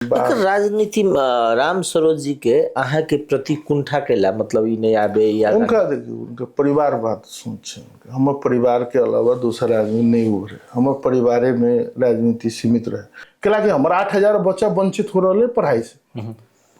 एकर राजनीति में राम सरोज जी के अहाँ के प्रति कुंठा कैला मतलब ई नहीं आबे या उनका देखिए उनका परिवार बात सोचे हमर परिवार के अलावा दूसरा आदमी नहीं उभरे हमर परिवारे में राजनीति सीमित रहे कैला कि हमारा 8,000 बच्चा वंचित हो रहे पढ़ाई से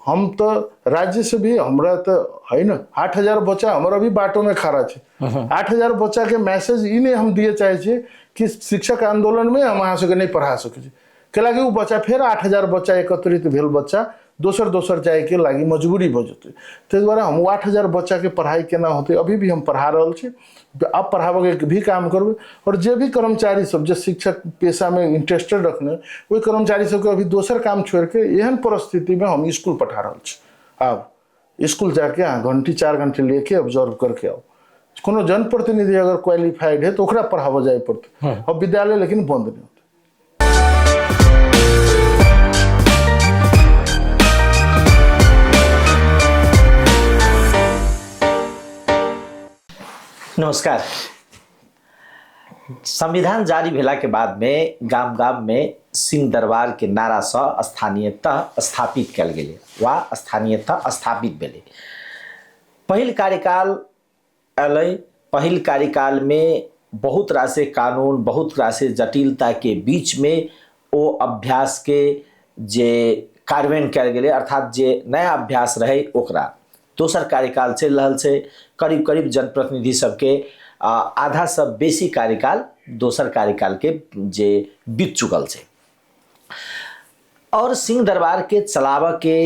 हम तो राज्य से भी हमरा तो है ना 8,000 बच्चा हमारा अभी बाटो में खड़ा है 8,000 बच्चा के मैसेज ई नहीं हम दिए चाहे छे कि शिक्षक आंदोलन में हम अहाँ सबके नहीं पढ़ा सके कैला कि वो बच्चा फिर 8,000 बच्चा एकत्रित भेल बच्चा दोसर जाए के लागी मजबूरी भ जते ताहि दुआरे हम 8,000 बच्चा के पढ़ाई केना होते अभी भी हम पढ़ा रहे छी अब पढ़ावे के भी काम करबे और जे भी कर्मचारी सब जे शिक्षक पेशा में इंटरेस्टेड रखने वही कर्मचारी सब के अभी दोसर काम छोड़ के एहन परिस्थिति में हम स्कूल पढ़ा रहे छी अब स्कूल जाके घंटी 4 घंटे लेके ऑब्जर्व करके आओ कोनो जनप्रतिनिधि अगर क्वालिफाइड है तो ओकरा पढ़ावा जाए पड़ते अब विद्यालय लेकिन बंद नहीं होते। नमस्कार। संविधान जारी भेला के बाद में गाम गाम में सिंह दरबार के नारा से स्थानीयतः स्थापित कल गए वा स्थानीयतः स्थापित भेले। पहिल कार्यकाल अलय पहिल कार्यकाल में बहुत रासे कानून बहुत रासे जटिलता के बीच में वो अभ्यास के जे कार्यान्वयन कल गए अर्थात जे नया अभ्यास रहे ओकरा दोसर कार्यकाल चल रहा है करीब करीब जनप्रतिनिधि सबके आधा से बेसी कार्यकाल दोसर कार्यकाल के जे बीत चुकल है और सिंह दरबार के चलाव के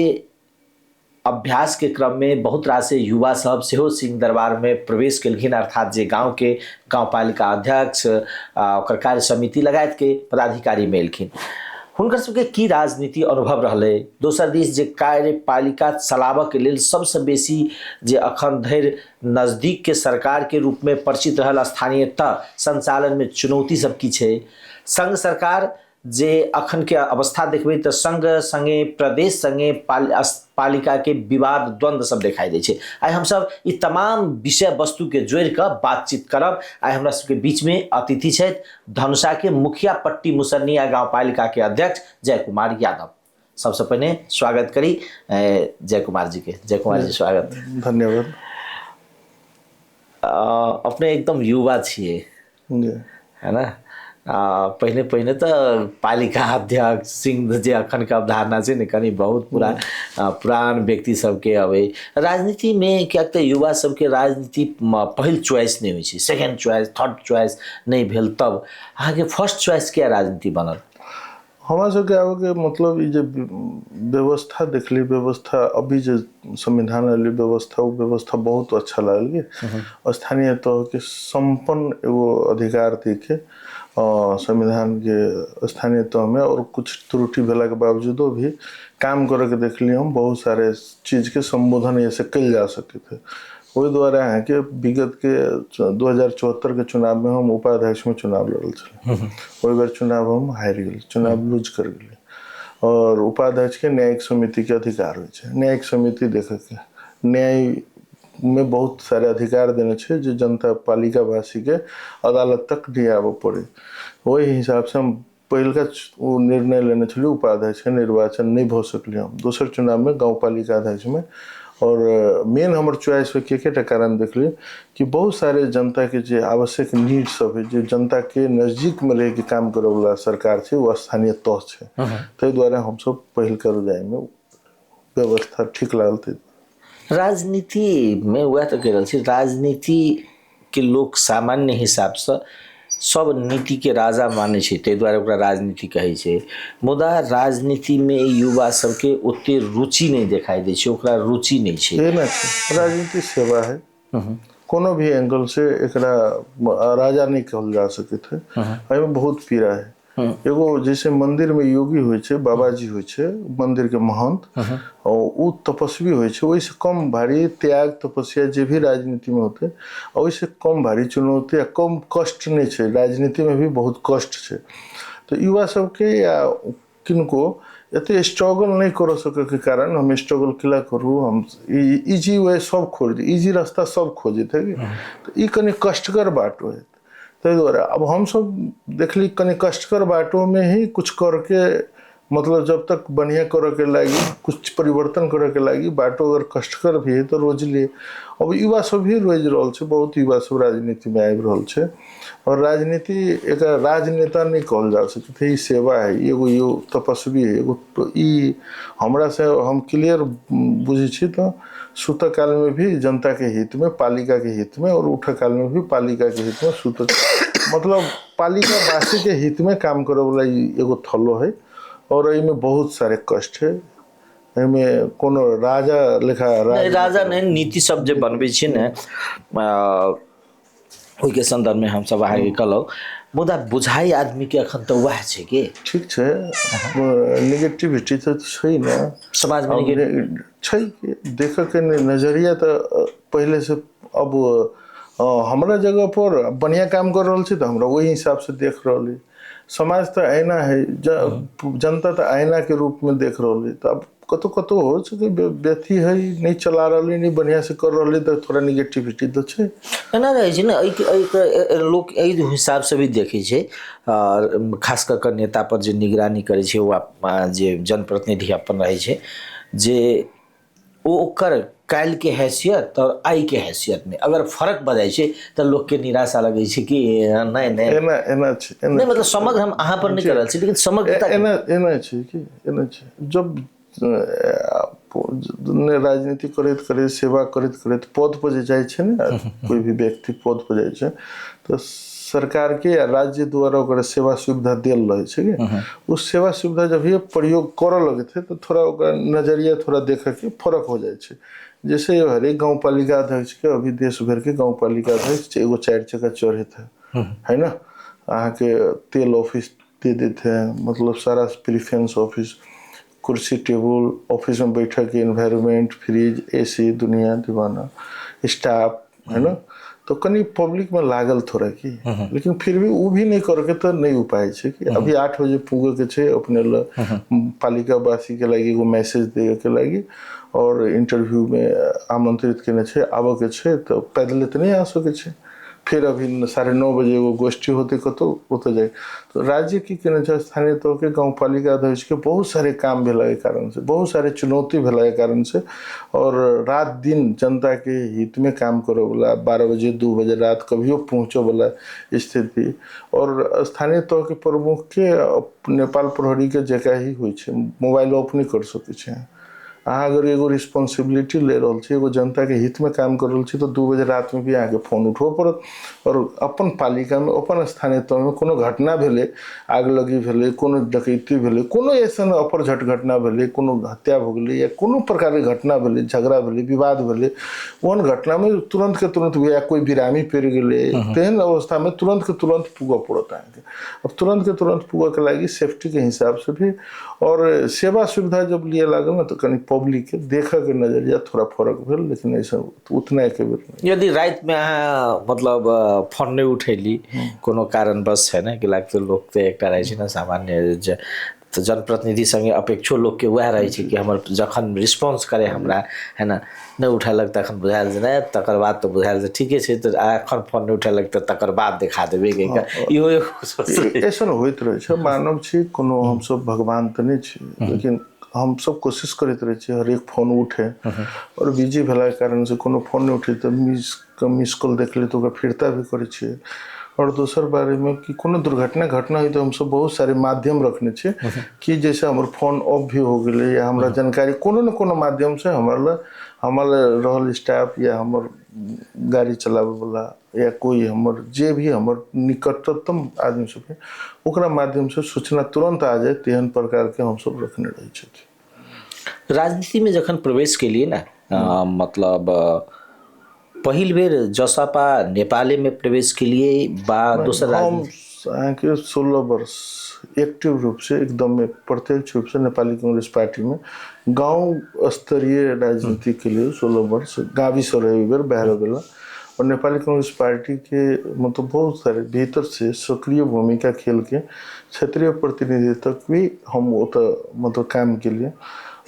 अभ्यास के क्रम में बहुत रासे युवा सब सेहो सिंह दरबार में प्रवेश कलखिन अर्थात जे गाँव के गाँवपालिका अध्यक्ष और कार्य समिति लगायत के पदाधिकारी में एलखिन हुनकर सबके की राजनीति अनुभव रहले दोसर दिस जे कार्यपालिका चलाव के लेल सबसे बेसी जे अखन धरि नजदीक के सरकार के रूप में परिचित रहल स्थानीयता संचालन में चुनौती सब की छे संघ सरकार जे अखन के अवस्था देखबे तो संघ संगे प्रदेश संगे पालिका के विवाद द्वंद्व सब दिखाई दे छे। आइ हम सब ई तमाम विषय वस्तु के जोड़ कर बातचीत करब। आइ हमरा सबके बीच में अतिथि छे धनुषा के मुखिया पट्टी मुसन्निया गाँव पालिका के अध्यक्ष जय कुमार यादव। सबसे पहले स्वागत करी जय कुमार जी के। जय कुमार जी स्वागत। धन्यवाद। अपने एकदम युवा छिए है ना पहले पहले तो पालिका अध्यक्ष सिंह जे अखन के अवधारणा से ने कनी बहुत पुरान व्यक्ति सबके अबे राजनीति में क्या तो युवा सबके राजनीति पहल चॉइस नहीं हुई सेकेंड चॉइस थर्ड चॉइस नहीं भेल तब अहाँ के फर्स्ट चॉइस क्या राजनीति बनल हमारा सबके आगे के मतलब ये व्यवस्था देखली व्यवस्था अभी जो संविधान वाली व्यवस्था वो व्यवस्था बहुत अच्छा लगे स्थानीय तो के संपन्न एगो अधिकार थी के संविधान के स्थानीय तह में और कुछ त्रुटि भेला के बावजूदो भी काम करे के देख लिए हम बहुत सारे चीज के संबोधन ऐसे कल जा सके थे वही द्वारा है कि विगत के 2074 के चुनाव में हम उपाध्यक्ष में चुनाव लड़ल वही बार चुनाव हम हार गए चुनाव लूज कर गए और उपाध्यक्ष के न्यायिक समिति के अधिकार हो न्यायिक समिति देखे के न्याय में बहुत सारे अधिकार देने छे जो जनता पालिका वासी के अदालत तक नहीं आवे पड़े वही हिसाब से हम पहल का निर्णय लेने छे उपाध्यक्ष के निर्वाचन नहीं हो सकले हम दोसर चुनाव में गाँव पालिका अध्यक्ष में और मेन हमर चॉइस के कारण देखलिए कि बहुत सारे जनता के जो आवश्यक नीड सब है जो जनता के नजदीक में रह के काम करे वाला सरकार छे वो स्थानीय तह छे ताहि द्वारा हम सब पहल कर जाए में व्यवस्था ठीक लागल थे। राजनीति में वह तो कह रहा राजनीति के लोग सामान्य हिसाब से सब नीति के राजा माने छे ते द्वारा ओकरा राजनीति कहे छे मुदा राजनीति में युवा सबके ओते रुचि नहीं दिखाई दे छे ओकरा रुचि नहीं छे राजनीति सेवा है कोनो भी एंगल से एकरा राजा नहीं कहल जा सके थे एमे बहुत पीड़ा है एगो जैसे मंदिर में योगी होय छे बाबा जी होय छे मंदिर के महंत और उ तपस्वी होय छे वैसे कम भारी त्याग तपस्या जे भी राजनीति में होते और वैसे कम भारी चुनौती या कम कष्ट नहीं छे राजनीति में भी बहुत कष्ट छे तो युवा सबके या किनको एते स्ट्रगल नहीं कर सके के कारण हम स्ट्रगल किला करू हम इजी वे सब खोज इजी रास्ता सब खोजे थे तो ई कनी कष्टकर बाटो है ताहि द्वारा अब हम सब देखली कनी कष्टकर बाटों में ही कुछ करके मतलब जब तक बढ़िया करे के लागी कुछ परिवर्तन करे के लागी बाटो अगर कष्टकर भी है तो रोज लिए। अब युवा सब भी रोज रहा है, बहुत युवा सब राजनीति में आबि रहा है और राजनीति एक राजनेता नहीं कहल जा सकते, ई सेवा है, एगो यो तपस्वी है, एगो तो ई हमरा से हम क्लियर बुझे छी तो सुत काल में भी जनता के हित में, पालिका के हित में और उठ काल में भी पालिका के हित में सुत मतलब पालिका वासी के हित में काम करे वाला एगो थलो है और इनमें बहुत सारे कष्ट है। इनमें कोनो राजा लेखा राजा नहीं नीति सब जे बनबै छी ने ओहि के संदर्भ में हम सब आगे कहलौ, मुदा बुझाई आदमी के अखन तो वह छै कि ठीक छै, नेगेटिविटी तो छै ना समाज में छै कि देख के नजरिया तो पहले से अब हमरा जगह पर बढ़िया काम कर रहा है तो हमरा वही हिसाब से देख रहा है। समाज तो आईना है, जनता तो आईना के रूप में देख रहा है, तो अब कतो कतो हो सके व्यक्ति है नहीं चला रहा नहीं बढ़िया से कर रहा तो थोड़ा नेगेटिविटी तो छै एना रहे छै ना। लोग एहि हिसाब से भी देखे छै, खास कर नेता पर जे निगरानी करे छै वा जे जनप्रतिनिधि अपन रहे छै जे ओकर काल के हैसियत और आई के हैसियत में अगर फर्क बजाय छै तो लोग के निराशा लगे छै कि नहीं नहीं एना एना छै, नहीं मतलब समग्र हम अहाँ पर नहीं कर रहल छी लेकिन समग्रता एना एना छै कि एना छै जब राजनीति करैत करैत सेवा करैत करैत पद पर जाए छै ना कोई भी व्यक्ति पद पर जाए छै तो सरकार के या राज्य द्वारा ओकरा सेवा सुविधा देल रहे छै कि उस सेवा सुविधा जब ये प्रयोग करे लगे थे तो थोड़ा ओकरा नजरिया थोड़ा देखे के फर्क हो जाए छै। जैसे हरेक गाँव पालिका अध्यक्ष के अभी देश भर के गाँव पालिका अध्यक्ष एगो 4 चक्का चढ़े थे है ना, अहाँ के तेल ऑफिस दे देते हैं, मतलब सारा प्रिफरेंस ऑफिस, कुर्सी टेबल, ऑफिस में बैठक के एनवायरनमेंट, फ्रिज, एसी, दुनिया दीवाना, स्टाफ है ना, तो कहीं पब्लिक में लागल थोड़ा की लेकिन फिर भी वो भी नहीं करके तो नहीं उपाय है कि अभी 8 बजे पूगे के छे अपने पालिका वासी के लगी एगो मैसेज दे के लगी और इंटरव्यू में आमंत्रित करने छे आबे के छे तो पैदल तो नहीं आ सके छे, फिर अभी 9:30 बजे वो गोष्ठी होते कतो होते जाए। तो राज्य की कहना चाहिए स्थानीय तौर के गाँव पालिका अध्यक्ष के बहुत सारे काम भेला के कारण से, बहुत सारे चुनौती भेला के कारण से और रात दिन जनता के हित में काम करे वाला 12 बजे 2 बजे रात कभियो पहुँचे वाला स्थिति और स्थानीय तौर के प्रमुख के नेपाल प्रहरी के जगह ही हुई है, मोबाइल ऑफ नहीं कर सके हैं। अहाँ अगर एगो रिस्पॉन्सिबिलिटी ले रहा है एगो जनता के हित में काम कर रहा है तो 2 बजे रात में भी अहाँ के फोन उठो पड़त और अपन पालिका में अपन स्थानीय तौर में कोनो घटना भेले, आग लगी भेले, कोनो डकैती भेले, कोनो ऐसा अपरझट घटना भेले, कोनो हत्या हो गई या कोनो प्रकार के घटना भेले, झगड़ा भेले, विवाद भेले, ओहन घटना में तुरंत के तुरंत या कोई बिरामी पेड़ गए तेहन अवस्था में तुरंत के तुरंत पुगे पड़त अहाँ के। अब तुरंत के तुरंत पुगे के लगी सेफ्टी के हिसाब से भी और सेवा सुविधा जब लिए लागल ना तो कहीं पब्लिक के देखा के नजरिया थोड़ा फर्क भेल, लेकिन ऐसा उतना के बेर यदि रात में अहाँ मतलब फोन नहीं उठेली कोनो कारण बस है ना कि लागत लोग तो एक रहे छै ना सामान्य तो जनप्रतिनिधि संगे अपेक्षो लोग के वह रहे छै कि हमर जखन रिस्पॉन्स करे हमरा है ना नहीं उठेलक तखन बुझायल जे नहीं तकर बाद तो बुझायल जे ठीके छै तो एखन फोन नहीं उठेलक तो तकर बाद देखा देबे के इहो ऐसा होइत रहे छै। मानव छी कोनो हम सब भगवान तो नहीं छी लेकिन हम सब कोशिश करते रहे छी हर एक फोन उठे और बिजी भेला के कारण से कोनो फोन नहीं उठे तो मिस कॉल देख ले तो फिरता भी करे छी। और दूसर बारे में कि कोनो दुर्घटना घटना हुई तो हम सब बहुत सारे माध्यम रखने छे कि जैसे हमारे फोन ऑफ भी हो गए या हमारा जानकारी कोनो न कोनो माध्यम से हमारे रहल स्टाफ या हमार गाड़ी चलावे वाला या कोई हमर जे भी हमर निकटतम आदमी सब ओकरा माध्यम से सूचना तुरंत आ जाए तेहन प्रकार के हम सब रखने रहे छे। राजनीति में जखन प्रवेश के लिए ना मतलब पहिल बेर जसपा नेपाले में प्रवेश के लिए बा दोसर हम के 16 वर्ष एक्टिव रूप से एकदम में प्रत्यक्ष रूप से नेपाली कांग्रेस पार्टी में गांव स्तरीय राजनीति के लिए 16 वर्ष गाविस रहे बेर बाहर बेला और नेपाली कांग्रेस पार्टी के मतलब बहुत सारे भीतर से सक्रिय भूमिका खेल के क्षेत्रीय प्रतिनिधि तक भी हम मतलब काम के लिए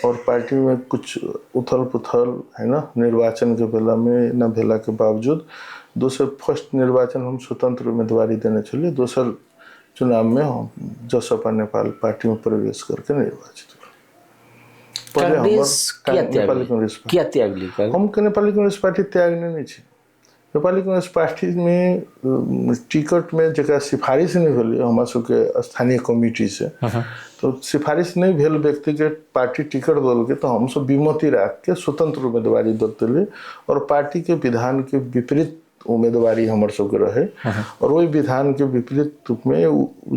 और पार्टी में कुछ उथल पुथल है ना निर्वाचन के बेला में न भेला के बावजूद दोसर फर्स्ट निर्वाचन हम स्वतंत्र उम्मीदवारी देने चलिए, दोसर चुनाव में हम जसपा नेपाल पार्टी में प्रवेश करके निर्वाचित हुए। पहले कांग्रेस नेपाली कांग्रेस क्या त्याग लिखा हम के नेपाली कांग्रेस पार्टी त्यागने नहीं छे। नेपाली कांग्रेस पार्टी में टिकट में जगह सिफारिश नहीं भेल हमारा सबके स्थानीय कमिटी से, तो सिफारिश नहीं भेल व्यक्ति के पार्टी टिकट दल के, तो हम सब विमति रख के स्वतंत्र उम्मीदवारी दे और पार्टी के विधान के विपरीत उम्मीदवारी हमारे सबके रहे और वही विधान के विपरीत में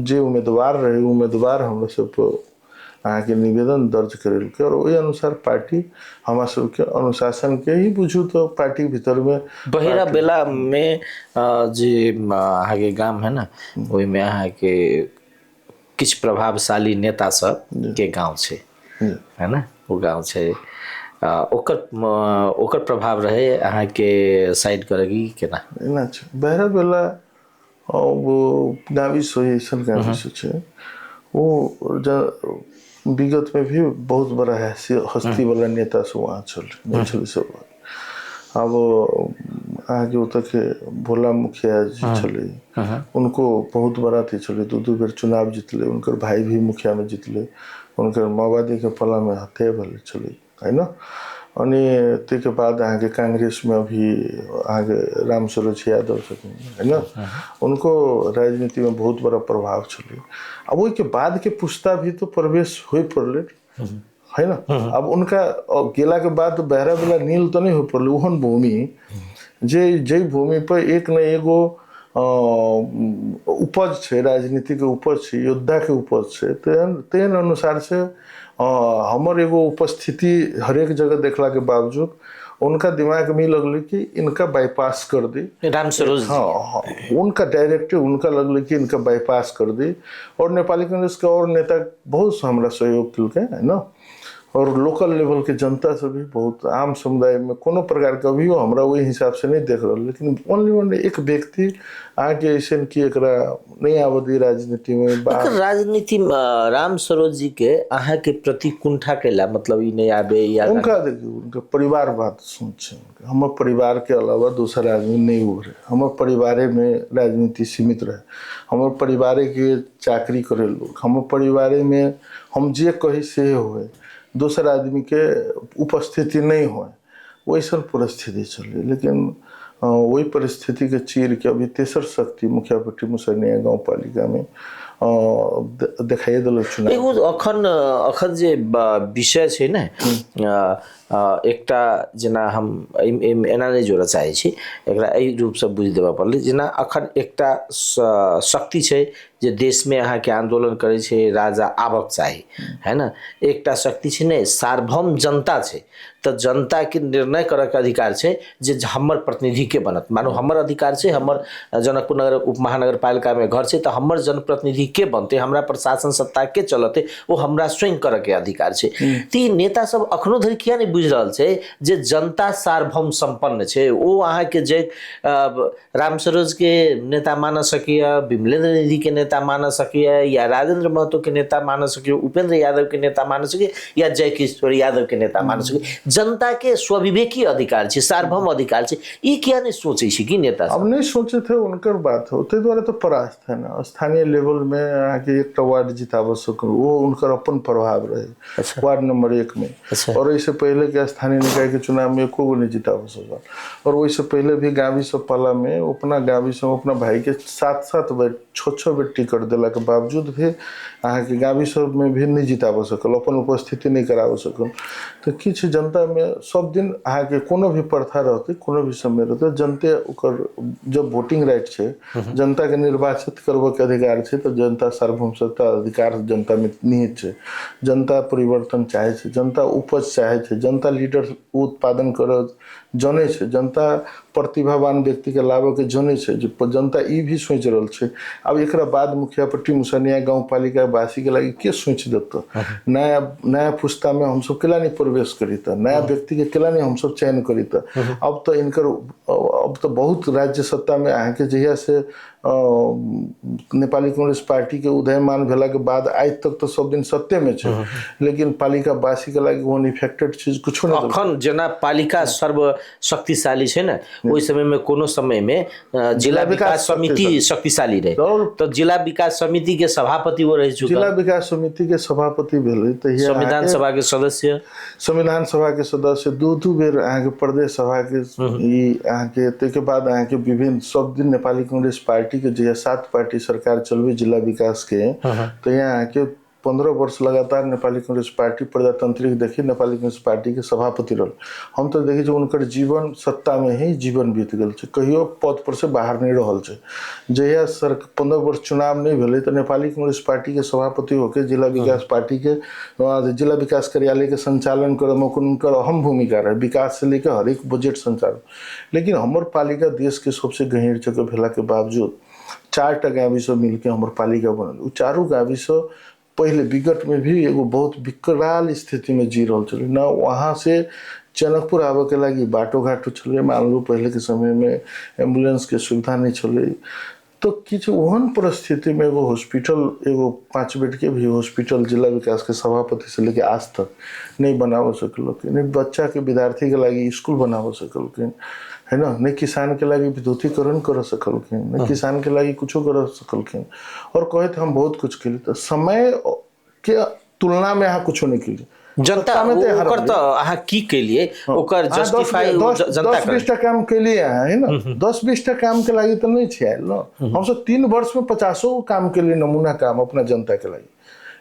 जे उम्मीदवार रहे उम्मीदवार हमारे सब अहाँ के निवेदन दर्ज करेल के और वही अनुसार पार्टी हमारा सबके अनुशासन के ही बुझू तो पार्टी भीतर में बहेरा बेला में जे अहाँ के गांव है ना वही में अहाँ के किछ प्रभावशाली नेता सब के गांव छे है ना, वो गांव छे ओकर प्रभाव रहे अहाँ के साइड करेगी केना ना छे। बहेरा बेला वो गावी सोएसन गावी छे वो विगत में भी बहुत बड़ा हस्ती वाला नेता सब वहाँ चल सब। अब आगे उतर के भोला मुखिया जी चले, उनको बहुत बड़ा थी चले, दो बार चुनाव जीतले, उनकर भाई भी मुखिया में जीतले, उनकर माओवादी के पला में हत्या भले चले है ना। अनि ते के बाद आगे कांग्रेस में अभी आगे राम सरोज यादव है ना, उनको राजनीति में बहुत बड़ा प्रभाव चले। अब वही के बाद के पुस्ता भी तो प्रवेश हो पड़े है ना। अब उनका गेला के बाद बहरा बेला नील तो नहीं हो पड़े, ओहन भूमि जे भूमि पर एक न एगो उपज है, राजनीति के उपज है, योद्धा के उपज है, तेन अनुसार से हमारे एगो उपस्थिति हर एक जगह देखला के बावजूद उनका दिमाग में लगल कि इनका बाईपास कर दे राम सरोज। हाँ, उनका डायरेक्टिव उनका लगल कि इनका बाईपास कर दे और नेपाली कांग्रेस का और नेता बहुत हमारा सहयोग किल के है ना, और लोकल लेवल के जनता से भी बहुत आम समुदाय में कोनो प्रकार का भी हो हमरा वही हिसाब से नहीं देख रहा, लेकिन ओनली एक व्यक्ति आगे ऐसे कि एकरा नहीं आवदी राजनीति में राजनीति राम सरोज जी के अहाँ के प्रति कुंठा केला मतलब ई नहीं आबे या उनका देखिए उनका परिवार बात सोचे, हमारे परिवार के अलावा दूसरा आदमी नहीं उभरे, हमारे परिवार में राजनीति सीमित रहे, हमारे परिवार के चाकरी करे लोग, हमारे परिवार में हम जे कही से होए, दूसरा आदमी के उपस्थिति नहीं हो वैसा परिस्थिति चले। लेकिन वही परिस्थिति के चीर के अभी तेसर शक्ति मुखियापट्टी मुसरनिया गाँव पालिका में देखाई दिल चुनाव अखन जे विषय छै ने एकटा जेना हम एना नहीं जोड़ चाहे छी एकरा एहि रूप से बुझ देबा पड़ले जेना अखन एकटा शक्ति छै जे देश में अहाँ के आंदोलन करे छे राजा आबक चाही है ना, एकटा शक्ति छै ने सार्वभौम जनता छै, तो जनता के निर्णय करे के अधिकार छै जे हमर प्रतिनिधि के बनत। मानो हमर अधिकार छै, हमर जनकपुर नगर उप महानगर पालिका में घर छै तो हमर जनप्रतिनिधि के बनते, हमरा प्रशासन सत्ता के चलते वो हमरा स्वयं करे के अधिकार छै। ती नेता सब अखनो धरि किया नहीं बुझ रहल छै जे जनता सार्वभौम संपन्न छै, वो अहाँ के जे राम सरोज के नेता मान सकिए, विमलेंद्र निधि के नेता मान सकिए, या राजेंद्र महतो के नेता मान सकिए, उपेंद्र यादव के नेता मान सकिए, या जय किशोर यादव के नेता मान सकिए। जनता के स्वविवेकी अधिकार छै, सार्वभौम अधिकार छै, ये क्या नहीं सोचे छी कि नेता अब नहीं सोचे थे उनकर बात हो ते द्वारा तो परास्त है ना। स्थानीय लेवल में आके एक वार्ड जिताव सक वो उनकर अपन प्रभाव रहे। अच्छा। वार्ड नंबर 1 में। अच्छा। और इससे पहले के स्थानीय निकाय के चुनाव में एको नहीं जिताव सक, और वैसे पहले भी गावी सब पाला में अपना गावी सब अपना भाई के 7-7 बार 6-6 बार टिकट दिला के बावजूद भी अहाँ के गावी सब में भी नहीं जिताव सकल, अपन उपस्थिति नहीं कराव सकल। तो किछ जनता में सब दिन अहाँ के कोनो भी प्रथा रहते, कोनो भी समय रहते, जनते ओकर जब वोटिंग राइट छे, जनता के निर्वाचित करबो के अधिकार छे, तो जनता सार्वभौम सत्ता अधिकार जनता में निहित छे। जनता परिवर्तन चाहे छे, जनता उपज चाहे छे, जनता लीडर उत्पादन कर जने छे, जनता प्रतिभावान व्यक्ति के लाभ के जने छे, जनता ई भी सोच रहल छे। अब एकरा बाद मुखियापट्टी मुसरनिया गाँव पालिका वासी के लगी के सोच देता, नया पुस्ता में हम सब केला नहीं प्रवेश करीता, नया व्यक्ति के केला नहीं हम सब चयन करीता। अब तो इनकर अब तो बहुत राज्य सत्ता में आके के जहिया से नेपाली कांग्रेस पार्टी के उदयमान भेला के बाद आज तक तो सब दिन सत्य में छे, लेकिन पालिका वासी के लगी वन इफेक्टेड चीज कुछ नहीं। अखन जना पालिका सर्व शक्तिशाली छे ना, ओहि समय में कोनो समय में जिला विकास समिति शक्तिशाली रहे, तो जिला विकास समिति के सभापति वो रह चुका, जिला विकास समिति के सभापति भेलै, तहिया संविधान सभा के सदस्य, संविधान सभा के सदस्य, दू बेर अहाँ के प्रदेश सभा के ई अहाँ के, ताके बाद अहाँ के विभिन्न सब दिन नेपाली कांग्रेस पार्टी के जे 7 पार्टी सरकार चलबे जिला विकास के, तो यहाँ अहाँ के 15 वर्ष लगातार नेपाली कांग्रेस पार्टी प्रजातांत्रिक देखी नेपाली कांग्रेस पार्टी के सभापति रह। हम तो देखी उनकर जीवन सत्ता में ही जीवन बीत गल, कहियो पद पर से बाहर नहीं रहल छे। जहिया 15 वर्ष चुनाव नहीं भेले तो नेपाली कांग्रेस पार्टी के सभापति होकर जिला विकास पार्टी के जिला विकास कार्यालय के संचालन करे में उनकर अहम भूमिका रहे, विकास से लेकर हर एक बजट संचालन। लेकिन हमर पालिका देश के सबसे गहीर जगह भेला के बावजूद 4टा गाविस मिलकर हमर पालिका बनल। चारों गाविस पहले विगत में भी एगो बहुत विकराल स्थिति में जी रहा चले ना, वहाँ से जनकपुर आवे के लगी बाटो घाटो चले, मान लो पहले के समय में एम्बुलेंस के सुविधा नहीं चले, तो किछु ओहन परिस्थिति में एगो हॉस्पिटल, एगो 5 बेड के भी हॉस्पिटल जिला विकास के सभापति से लेके आज तक नहीं बनाव सकल, बच्चा के विद्यार्थी के लगी स्कूल बनाव सकल है ना, नहीं किसान के लगी विद्युतीकरण कर सकल, नहीं किसान के लगी कुछ कर सकल, और कहे थे हम बहुत कुछ के लिए, तो समय के तुलना में यहाँ कुछ नहीं के जनता में ओकर तो अहाँ की के लिए ओकर जस्टिफाई जनता 10-20 काम के लिए है ना, 10-20 काम के लगी तो नहीं छे ना, हम सब 3 वर्ष में 50 काम के लिए नमूना काम अपना जनता के लगी,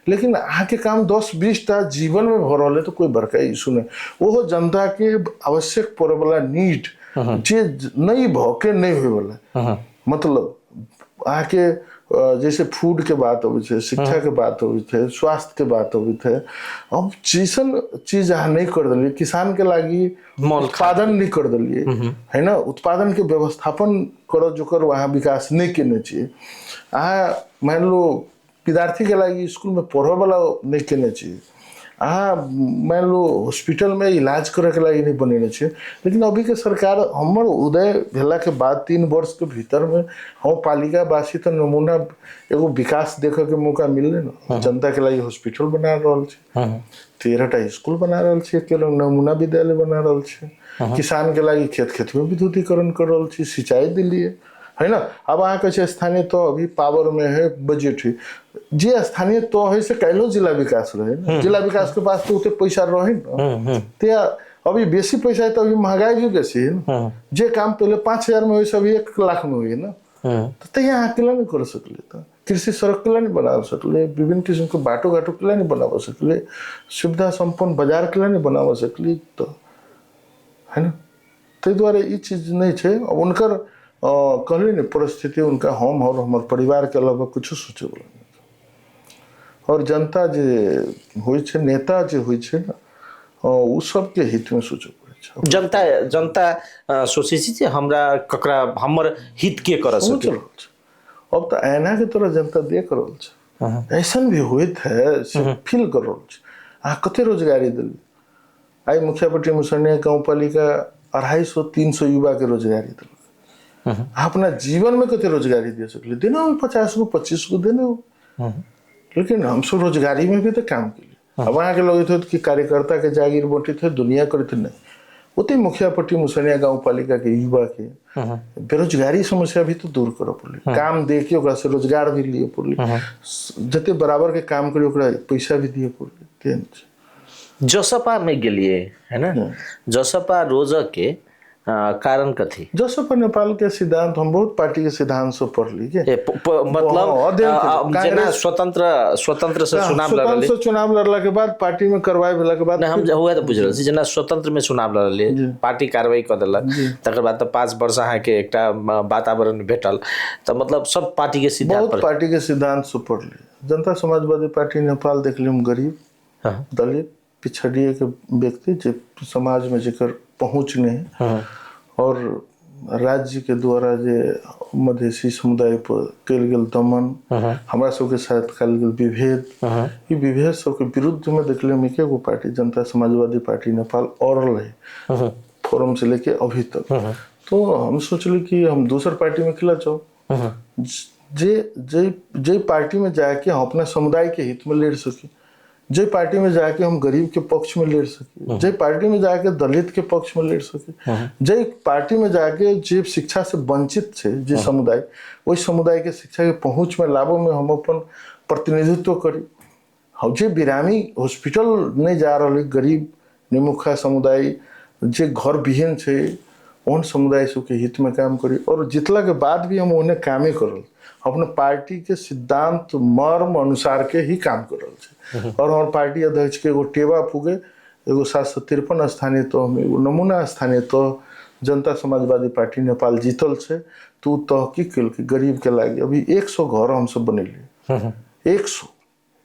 लेकिन अहाँ के काम 10-20 जीवन में भर रहा है, तो कोई बड़का इशू नहीं। वो जनता के आवश्यक पड़े वाला नीड जे नहीं भके नहीं हुए वाला, मतलब आके जैसे फूड के बात हो, शिक्षा के बात हो, स्वास्थ्य के बात हो, अब जैसन चीज अहाँ नहीं कर दिलिए, किसान के लगी उत्पादन नहीं कर दिलिए है ना, उत्पादन के व्यवस्थापन करो जो कर वहाँ विकास नहीं करने चाहिए। अहाँ मान लो विद्यार्थी के लगी स्कूल में पढ़े वाला नहीं करने चाहिए, हाँ मान लो हॉस्पिटल में इलाज करे के लगी नहीं बने चाहिए। लेकिन अभी के सरकार हमर उदय भेला के बाद 3 वर्ष के भीतर में हम पालिका वासी तो नमूना एगो विकास देखे के मौका मिले ना, जनता के लगी हॉस्पिटल बना रहा है, 13टा स्कूल बना रहा है, के लोग नमूना विद्यालय बना रहा है, किसान के लगी खेत में विद्युतीकरण कर रहा है, सिंचाई दिल्ली है ना। अब अहाँ कैसे स्थानीय तो अभी पावर में है, बजट है, जे स्थानीय तो है से कैलो जिला विकास रहे ना, जिला विकास के पास तो उतने पैसा रहे ना, तो अभी बेसी पैसा है तो अभी महंगाई भी बेसी है ना, जे काम पहले 5,000 में हुई से अभी 1 लाख में हुई ना, तो यहाँ अकेला नहीं कर सकले, तो कृषि सड़क के लिए नहीं बना सकले, विभिन्न किस्म के बाटो घाटो के लिए नहीं बना सकले, सुविधा संपन्न बाजार के लिए नहीं बना सकली, तो है ना। ते द्वारा ये चीज नहीं है। अब उनकर कहली नहीं परिस्थिति उनका हम और हमारे परिवार के अलावा कुछ सोचे वाला नहीं, और जनता जे हुई छे, नेता जे हुई छे ना, उ सब के हित में सोचे पड़े छे। जनता सोचे छी हमरा ककरा हमर हित के कर सके। अब तो ऐना के तरह जनता देख रहल छे, ऐसन भी होइत है से फील कर रहल छे। आ कते रोजगारी दिल्ली आई मुखियापट्टी मुसैनिया गाँव पालिका 250-300 युवा के रोजगारी दिल्ली, अपना जीवन में कते रोजगारी दे सकले, देना हो 50 को 25 को देना हो, लेकिन हम सब रोजगारी में भी तो काम के लिए। अब वहाँ के लोग थे कि कार्यकर्ता के जागीर बोटी थे, दुनिया करते नहीं, उतने मुखियापट्टी मुसैनिया गाँव पालिका के युवा के बेरोजगारी समस्या भी तो दूर करे पड़े, काम दे के ओकरा से रोजगार भी लिए पड़े, जते बराबर के काम करे ओकरा पैसा भी दिए पड़े। जसपा में गेलिए है ना, जसपा रोजक के कारण कथी, जसपा नेपाल के सिद्धांत हम बहुत पार्टी के सिद्धांत से पढ़ ली के मतलब जना स्वतंत्र से चुनाव लड़ला के बाद पार्टी में कार्रवाई भेला के बाद हम हुआ तो बुझ रहल छी, जना स्वतंत्र में चुनाव लड़ले, पार्टी कार्रवाई कर देलक, तकर बाद तो 5 वर्ष अहाँ के एकटा वातावरण भेटल, तो मतलब सब पार्टी के सिद्धांत बहुत पार्टी के सिद्धांत से पढ़ ली। जनता समाजवादी पार्टी नेपाल देख ली, गरीब दलित पिछड़िए के व्यक्ति जे समाज में जेकर पहुँच नहीं, और राज्य के द्वारा जे मधेसी समुदाय पर कल गेल दमन, हमरा सबके साथ कल गेल विभेद, ये विभेद सबके विरुद्ध में देखले में के वो पार्टी जनता समाजवादी पार्टी नेपाल और रहे फोरम से लेके अभी तक। तो हम सोचले कि हम दूसर पार्टी में खिला जाओ, जे पार्टी में जाके हम अपना समुदाय के हित में लड़ सके, जय पार्टी में जाके हम गरीब के पक्ष में लड़ सके, जय पार्टी में जाके दलित के पक्ष में लड़ सके, जय पार्टी में जाके जो शिक्षा से वंचित है जो समुदाय, वही समुदाय के शिक्षा के पहुंच में लाभों में हम अपन प्रतिनिधित्व करी। हम जे बिरामी हॉस्पिटल नहीं जा रहे गरीब निमुखा समुदाय जे घर विहीन है उन समुदाय सबके हित में काम करी, और जितला के बाद भी हम उन्हें कामे करल अपने पार्टी के सिद्धांत मर्म अनुसार के ही काम करल छे। और हमारे पार्टी अध्यक्ष के एगो टेवा पुगे एगो 753 स्थानीय तो हम एगो नमूना स्थानीय तो जनता समाजवादी पार्टी नेपाल जीतल छे। तू तहकीक कल के गरीब के लागे अभी 100 घर हम सब बनेलिए,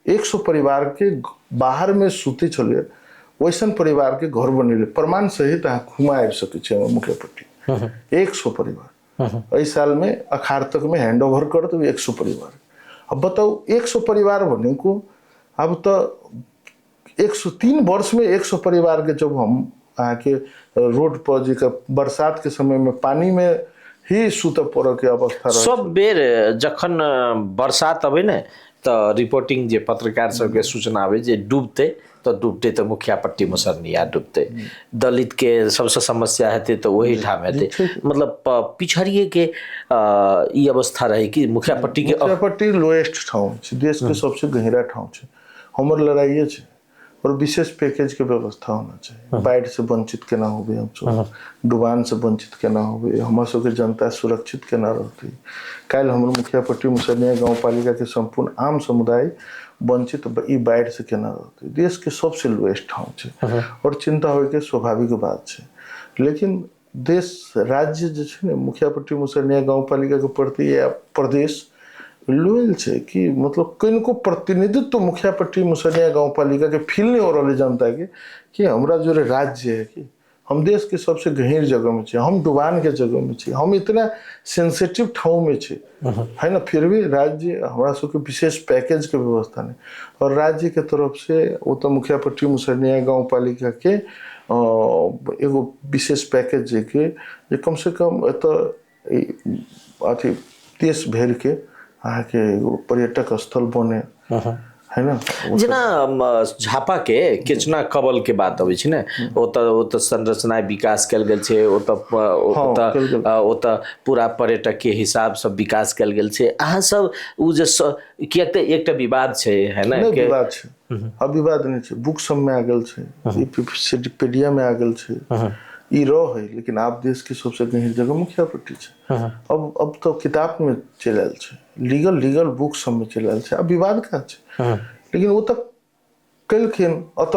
100 परिवार के बाहर में सूते चले वैसन परिवार के घर बनेले प्रमाण सहित घुमा सके मुख्यपट्टी 100 परिवार इस साल में अखाड़ तक में हैंड ओवर कर तो 100 परिवार। अब बताओ 100 परिवार बने को अब तो 103 वर्ष में 100 परिवार के जब हम आके रोड पर जी का बरसात के समय में पानी में ही सुत पड़ के अवस्था सब बेर जखन बरसात अबे ने तो रिपोर्टिंग जे पत्रकार सबके सूचना आवे जे डूबते तो डूबते तो मुखियापट्टी मुसरनिया डूबते, दलित के सबसे समस्या हेते तो वही ठाम हेते, मतलब पिछड़िए के ई अवस्था रहे कि मुखियापट्टी लोएस्ट ठाव छे, देश के सबसे गहरा ठाव छे। हमर लड़ाई छे और विशेष पैकेज के व्यवस्था होना चाहिए, बाढ़ से वंचित केना होबे, हम सब डुबान से वंचित केना होबे, हमर सबके जनता सुरक्षित केना रहती। काल हमर मुखियापट्टी मुसरनिया गाँव पालिका के संपूर्ण आम समुदाय वंचित ई बाढ़ से केना रहती। देश के सबसे लोएस्ट ठाव छे और चिंता होय के स्वाभाविक बात छे। लेकिन देश राज्य जे छे ने मुखियापट्टी मुसरनिया गाँव पालिका के प्रति या प्रदेश लोयल छे कि मतलब किनको प्रतिनिधित्व मुखियापट्टी मुसरनिया गाँव पालिका के फील नहीं हो रहा जनता के कि हमरा जो राज्य है कि हम देश के सबसे गहीर जगह में छे, हम डुबान के जगह में छे, हम इतना सेंसिटिव ठाव में छे है ना, फिर भी राज्य हमारा सबके विशेष पैकेज के व्यवस्था नहीं। और राज्य के तरफ से वो तो मुखियापट्टी मुसरनिया गाँव पालिका के एगो विशेष पैकेज के कम से कम तो अथी देश भर के आके पर्यटक स्थल बने है ना। जेना झापा के केचना कबल के बात अबै छै ने, ओत संरचना विकास कल गेल छै, ओत पूरा पर्यटक के हिसाब से विकास कल गेल छै। अहाँ सब उ जे किया त एकटा विवाद छै है ना के विवाद छै, अब विवाद नहीं छै, बुक सब में आ गेल छै, विकिपीडिया में आ गेल छै, ई रो है। लेकिन आप देश के सबसे गहीर जगह मुखियापट्टी छै। अब तो किताब में चल आयल छै, लीगल बुक सब में चल आयल छै, अब विवाद का छै। लेकिन वो तक कलखिन अत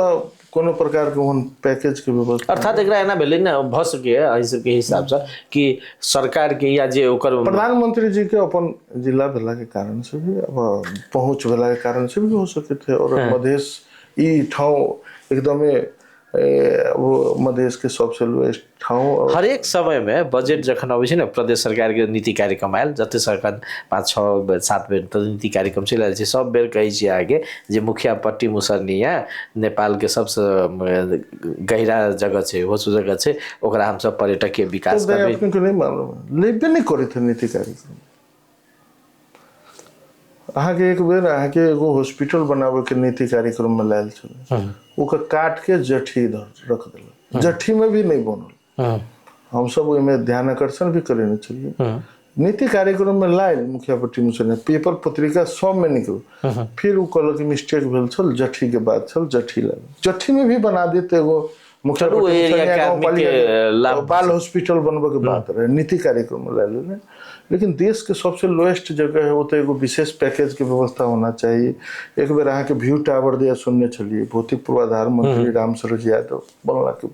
कोनो प्रकार के ओहन पैकेज के व्यवस्था, अर्थात एकरा एना भेलै ने भ सके एहि सबके हिसाब से कि सरकार के या जे ओकर प्रधानमंत्री जी के अपन जिला भेला के कारण से भी अब पहुंच भेला के कारण से भी हो सके थे। और मधेश ई ठाव एकदमै वो मधेश के सबसे लोएस्ट ठाव। हर एक समय में बजेट जखन अबै छै ने प्रदेश सरकार के नीति कार्यक्रम आयल, जते सरकार 5-6-7 बेर तो नीति कार्यक्रम चल रहल छै, सब बेर कहै छै आगे जे मुखियापट्टी मुसरनिया नेपाल के सबसे गहरा जगह छै, होसु जगह छै, ओकरा हम सब पर्यटक के विकास करबै। अपने को नहीं मालूम लेबे नहीं करे थे नीति कार्यक्रम। अहाँ के एक बेर अहाँ के एगो हॉस्पिटल बनावे के नीति कार्यक्रम में लायल छल, ओकर काट के जठी इधर रख दिल, जठी में भी नहीं बनल। हम सब ओइमे ध्यान आकर्षण भी करे चाहिए। नीति कार्यक्रम में लायल मुखियापट्टी मुसरनिया पेपर पत्रिका सब में निकल, फिर वो कहल कि मिस्टेक भेल छल, जठी के बाद छल, जठी लायल, जठी में भी बना देते एगो बाल हॉस्पिटल बनबे के बात रहे, नीति कार्यक्रम में लायल। लेकिन देश के सबसे लोएस्ट जगह है, वो तो एगो विशेष पैकेज के व्यवस्था होना चाहिए। एक बेर अहाँ के व्यू टावर दिया सुनने चलिए, भौतिक पूर्वाधार मंत्री राम सरोज यादव बनला के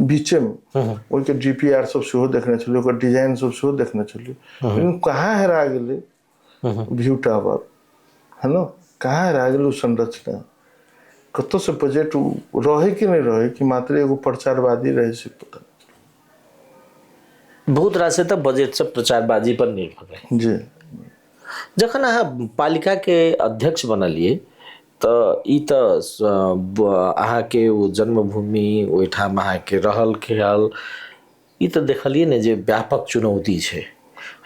बीचे में उनके डीपीआर सब सेहो देखने चलिए, ओकर डिजाइन सब सेहो देखने चलिए। लेकिन कहाँ हेरा गेले व्यू टावर है ना, कहाँ हेरा गेले संरचना, कतो से बजट रहे कि नहीं रहे कि मात्र एगो प्रचारवादी रहे से पता बहुत रास से तो बजट से प्रचारबाजी पर निर्भर है जी। जखन अहाँ पालिका के अध्यक्ष बनलिए तो ई तो अहाँ के वो जन्मभूमि ओहिठाम अहाँ के रहल खेल ई तो देखलिए ने जे व्यापक चुनौती छै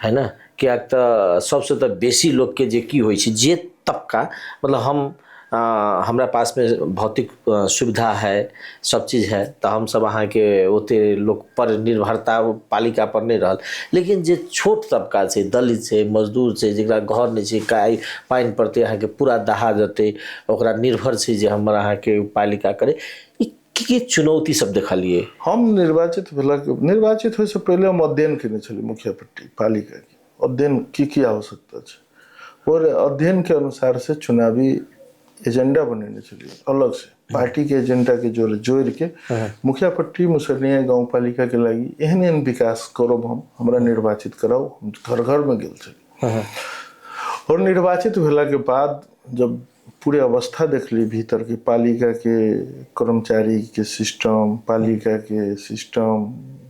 है ना। क्या तो सबसे तो बेसी लोग के जे की होई छै जे तबका मतलब हम हमरा पास में भौतिक सुविधा है, सब चीज़ है, तो हम सब अहाँ के ओते लोग पर निर्भरता पालिका पर नहीं रहल। लेकिन जे छोट तबका छै, दलित छै, मजदूर छै, जकरा घर नहीं छै, काई पानि पड़ते अहाँ के पूरा दहा जेतै, ओकरा निर्भर छै जे हमर अहाँ के पालिका करे, की चुनौती सब देखलिए। हम निर्वाचित होय से पहले हम अध्ययन केने छलिए मुखिया पट्टी पालिका की, अध्ययन की आवश्यकता है और अध्ययन के अनुसार से चुनावी एजेंडा बनेने चलिए अलग से पार्टी के एजेंडा के जोड़ के मुखिया पट्टी मुसरनिया गाँव पालिका के लगी एहन एहन विकास करब, हम हमरा निर्वाचित कराओ, हम घर घर में गेल छलिए। और निर्वाचित भेला के बाद जब पूरे अवस्था देखली भीतर के पालिका के कर्मचारी के सिस्टम, पालिका के सिस्टम,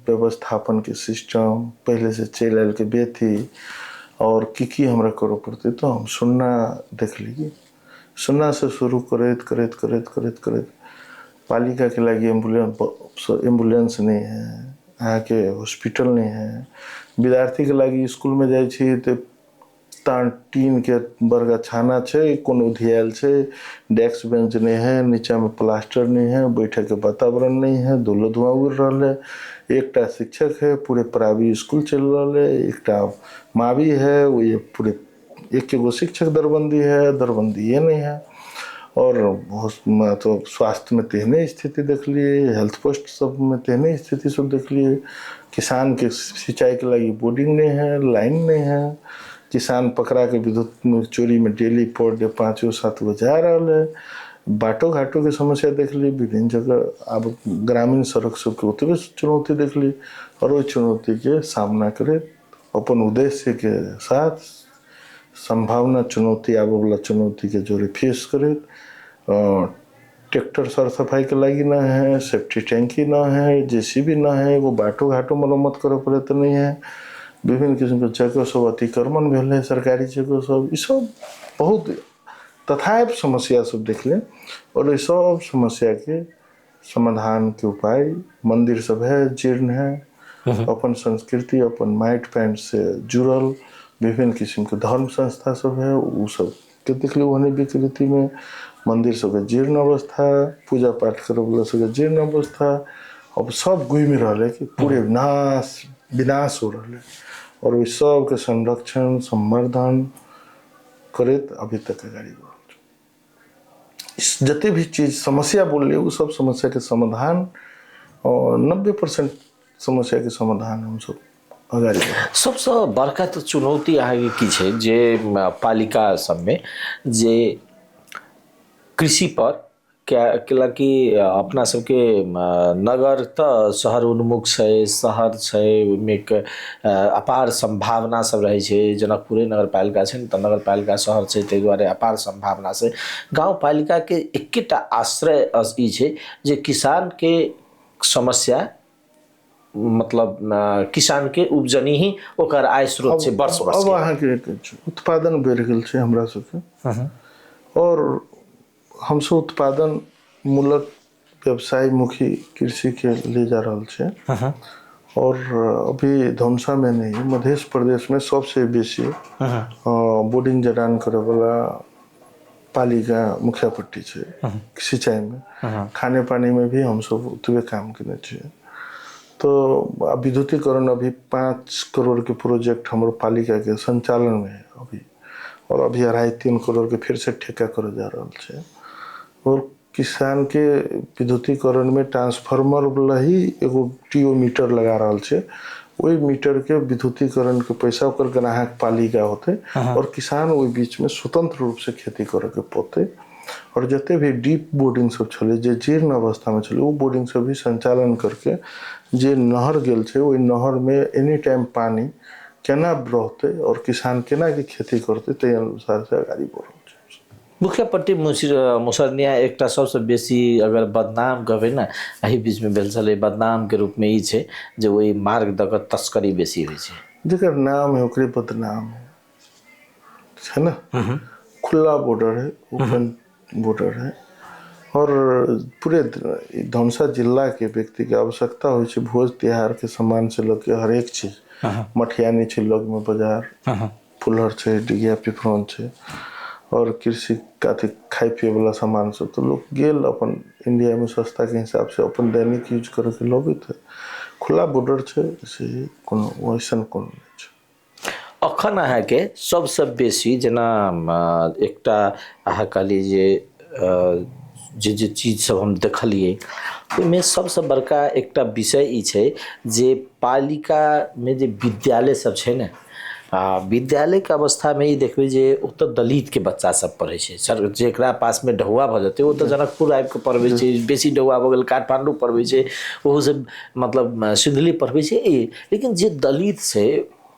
व्यवस्थापन के सिस्टम, पहले से चल आयल के बेथी और की हमरा करो पड़ते, तो हम सुनना देख ली। सुनना से शुरू करत करत करत करत करत पालिका के लगी एम्बुलेंस नहीं है, यहाँ के हॉस्पिटल नहीं है, विद्यार्थी के लगी स्कूल में जाए छी तो टीन के बरगा छाना है, कोनो धियाल है, डेस्क बेंच नहीं है, नीचा में प्लास्टर नहीं है, बैठे के वातावरण नहीं है, धुलो धुआं उड़ रहा है, एकटा शिक्षक है, पूरे प्राइवेट स्कूल चल रहा है, एकटा मावी है, वो ये पूरे एक गो शिक्षक दरबंदी है, दरबंदी ये नहीं है। और तो स्वास्थ्य में तेहने स्थिति देख लिए, हेल्थ पोस्ट सब में तेहने स्थिति सब देख लिए, किसान के सिंचाई के लगी बोर्डिंग नहीं है, लाइन नहीं है, किसान पकड़ा के विद्युत चोरी में डेली पर डे 5-7 गो जा रहा है, बाटो घाटों के समस्या देख ली, विभिन्न जगह अब ग्रामीण सड़क सबके उतबे चुनौती देख ली, और वो चुनौती के सामना करे अपन उद्देश्य के साथ संभावना चुनौती आबे वाला चुनौती के जोरे फेस करे। ट्रैक्टर सर सफाई के लगी ना है, सेफ्टी टैंकी ना है, जेसीबी ना है, वो बाटो घाटो मरम्मत करे पड़े तो नहीं है, विभिन्न किस्म के जगह सब अतिक्रमण भेल है, सरकारी जगह सब, ये सब बहुत तथायप समस्या सब देख ले। और ये सब समस्या के समाधान के उपाय मंदिर सब है, जीर्ण है, अपन संस्कृति अपन माइट पैंट से जुड़ल विभिन्न किस्म के धर्म संस्था सब है, वो सब के देख लो होने विकृति में मंदिर सब जीर्ण अवस्था, पूजा पाठ करे वाला सब जीर्ण अवस्था, अब सब गुम रहा है कि पूरे विनाश हो रहा है। और इस सब के संरक्षण संवर्धन करत अभी तक गाड़ी इस जते भी चीज समस्या बोल रहे वो सब समस्या के समाधान और 90% समस्या के समाधान हम सब अगाड़ी सबसे बड़का तो चुनौती अहाँके की छै जे पालिका सबमे जे कृषि पर क्या कि अपना सबके नगर तो शहर उन्मुख है, शहर है में अपार संभावना सब रहे छै, जनकपुरे नगरपालिका छै तो नगरपालिका शहर छै, ताहि दुआरे अपार संभावना से गाँव पालिका के एकेटा आश्रय ई छै जे किसान के समस्या मतलब किसान के उपजनी ही ओकर आय स्रोत से वर्ष वर्ष अब अहाँ के उत्पादन बढ़ गेल छै हमरा सबके, और हम सब उत्पादन मूलक व्यवसाय मुखी कृषि के ले जा रहा है। और अभी धनुषा में नहीं मध्य प्रदेश में सबसे बेसी बोर्डिंग जडान करे वाला पालिका मुखिया पट्टी है। सिंचाई में खाने पानी में भी हम सब उतबे काम करने चाहिए। तो विद्युतीकरण अभी 5 करोड़ के प्रोजेक्ट हमारे पालिका के संचालन में है अभी, और अभी 2.5-3 करोड़ के फिर से ठेका करे जा रहा है। और किसान के विद्युतीकरण में ट्रांसफार्मर वाला ही एगो टीओ मीटर लगा रहा है, वही मीटर के विद्युतीकरण के पैसा ओकर ग्राहक पालिका होते और किसान वही बीच में स्वतंत्र रूप से खेती करे के पोते। और जते भी डीप बोर्डिंग सब चले जे जीर्ण अवस्था में चले वो बोर्डिंग सब भी संचालन करके जे नहर गेल छे वही नहर में एनी टाइम पानी केना रहते और किसान केना के खेती करते ते अनुसार से आगाड़ी बढ़। मुखिया पट्टी मुसरनिया एकटा सबसे बेसी अगर बदनाम कहबे ना एही बीच में भेल छले बदनाम के रूप में ई छे जे वही मार्ग दक तस्करी बेसी होय छे, जेकर नाम है ओकरे बदनाम है ना। खुला बॉर्डर है, ओपन बॉर्डर है, और पूरे धनुषा जिला के व्यक्ति के आवश्यकता हो छे भोज त्योहार के सामान से लेके हर एक चीज, मठियानी छे लग में बाजार, फुलहर छे, डिगिया पिपरौन छे, और कृषि अथी खाए पिए वाला सामान सब तो लोग गेल अपन इंडिया में सस्ता के हिसाब से अपन दैनिक यूज करे के लबित है। खुला बॉर्डर छै से कोनो वैसन कोनो नहीं छै। अखन अहाँके सबसे बेसी जेना एकटा अहाँ कहली जे चीज सब हम देखलिए ओहिमे सबसे बड़का एकटा विषय ई छै जे पालिका में जे विद्यालय सब छै ने विद्यालय के अवस्था में ई देखबै जे ओतऽ दलित के बच्चा सब पढ़े छै। सर जेकरा पास में ढौआ भ जेतै ओ तऽ जनकपुर आबि के पढ़बै छै, बेसी ढौआ भ गेल काठमांडू पढ़बै छै, ओहो से मतलब सिंधली पढ़बै छै। लेकिन जे दलित छै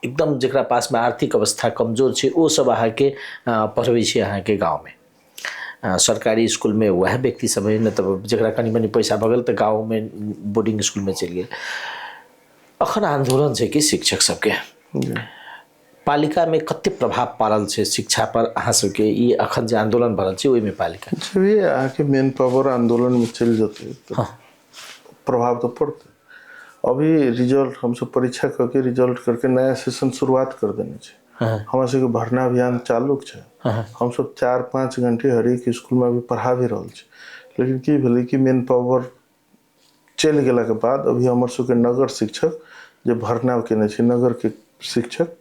एकदम जकरा पास में आर्थिक अवस्था कमजोर छै ओ सब अहाँके पढ़बै छै अहाँके गाँव में सरकारी स्कूल में वह व्यक्ति सब है न तब जकरा कनी मनी पैसा भ गेल तऽ गाँव में बोर्डिंग स्कूल में चलि गेल। अखन आंदोलन छै कि शिक्षक सबके पालिका में कते प्रभाव पड़ल छै शिक्षा पर अहाँ सबके ई अखन जे आंदोलन भरल छै ओहिमे पालिका जब ये आके मेन पावर आंदोलन में चल जाते तो प्रभाव तो पड़ते। अभी रिजल्ट हम सब परीक्षा करके रिजल्ट करके नया सेशन शुरुआत कर देने छै। हमरा सबके भरना अभियान चालू छै। हम सब 4-5 घंटे हर एक स्कूल में अभी पढ़ा भी रहल छै। लेकिन की भेलै कि मेन पावर चल गेला के बाद अभी हमर सबके नगर शिक्षक जे भरना केने छै नगर के शिक्षक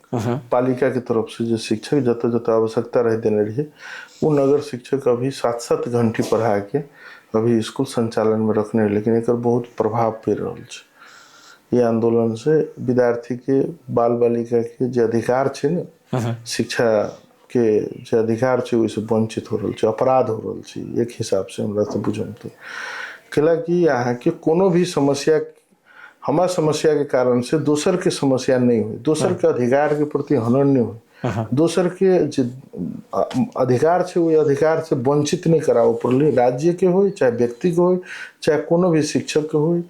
पालिका के तरफ से जो शिक्षक जत जत आवश्यकता रह देने रही वो नगर शिक्षक अभी 7-7 घंटे पढ़ा के अभी स्कूल संचालन में रखने। लेकिन एक बहुत प्रभाव पड़ रहा है ये आंदोलन से विद्यार्थी के बाल बालिका के जो अधिकार है न शिक्षा के जो अधिकार है वैसे वंचित हो रहा है, अपराध हो रहा है एक हिसाब से हमरा से बुझम तो कैला कि यहाँ के कोनो भी समस्या हमार समस्या के कारण से दोसर के समस्या नहीं हुई, दोसर के अधिकार के प्रति हनन नहीं हुई, दोसर के जो अधिकार है वो अधिकार से वंचित नहीं कराओ पड़े। राज्य के हो चाहे व्यक्ति के हो चाहे कोनो भी शिक्षक के हो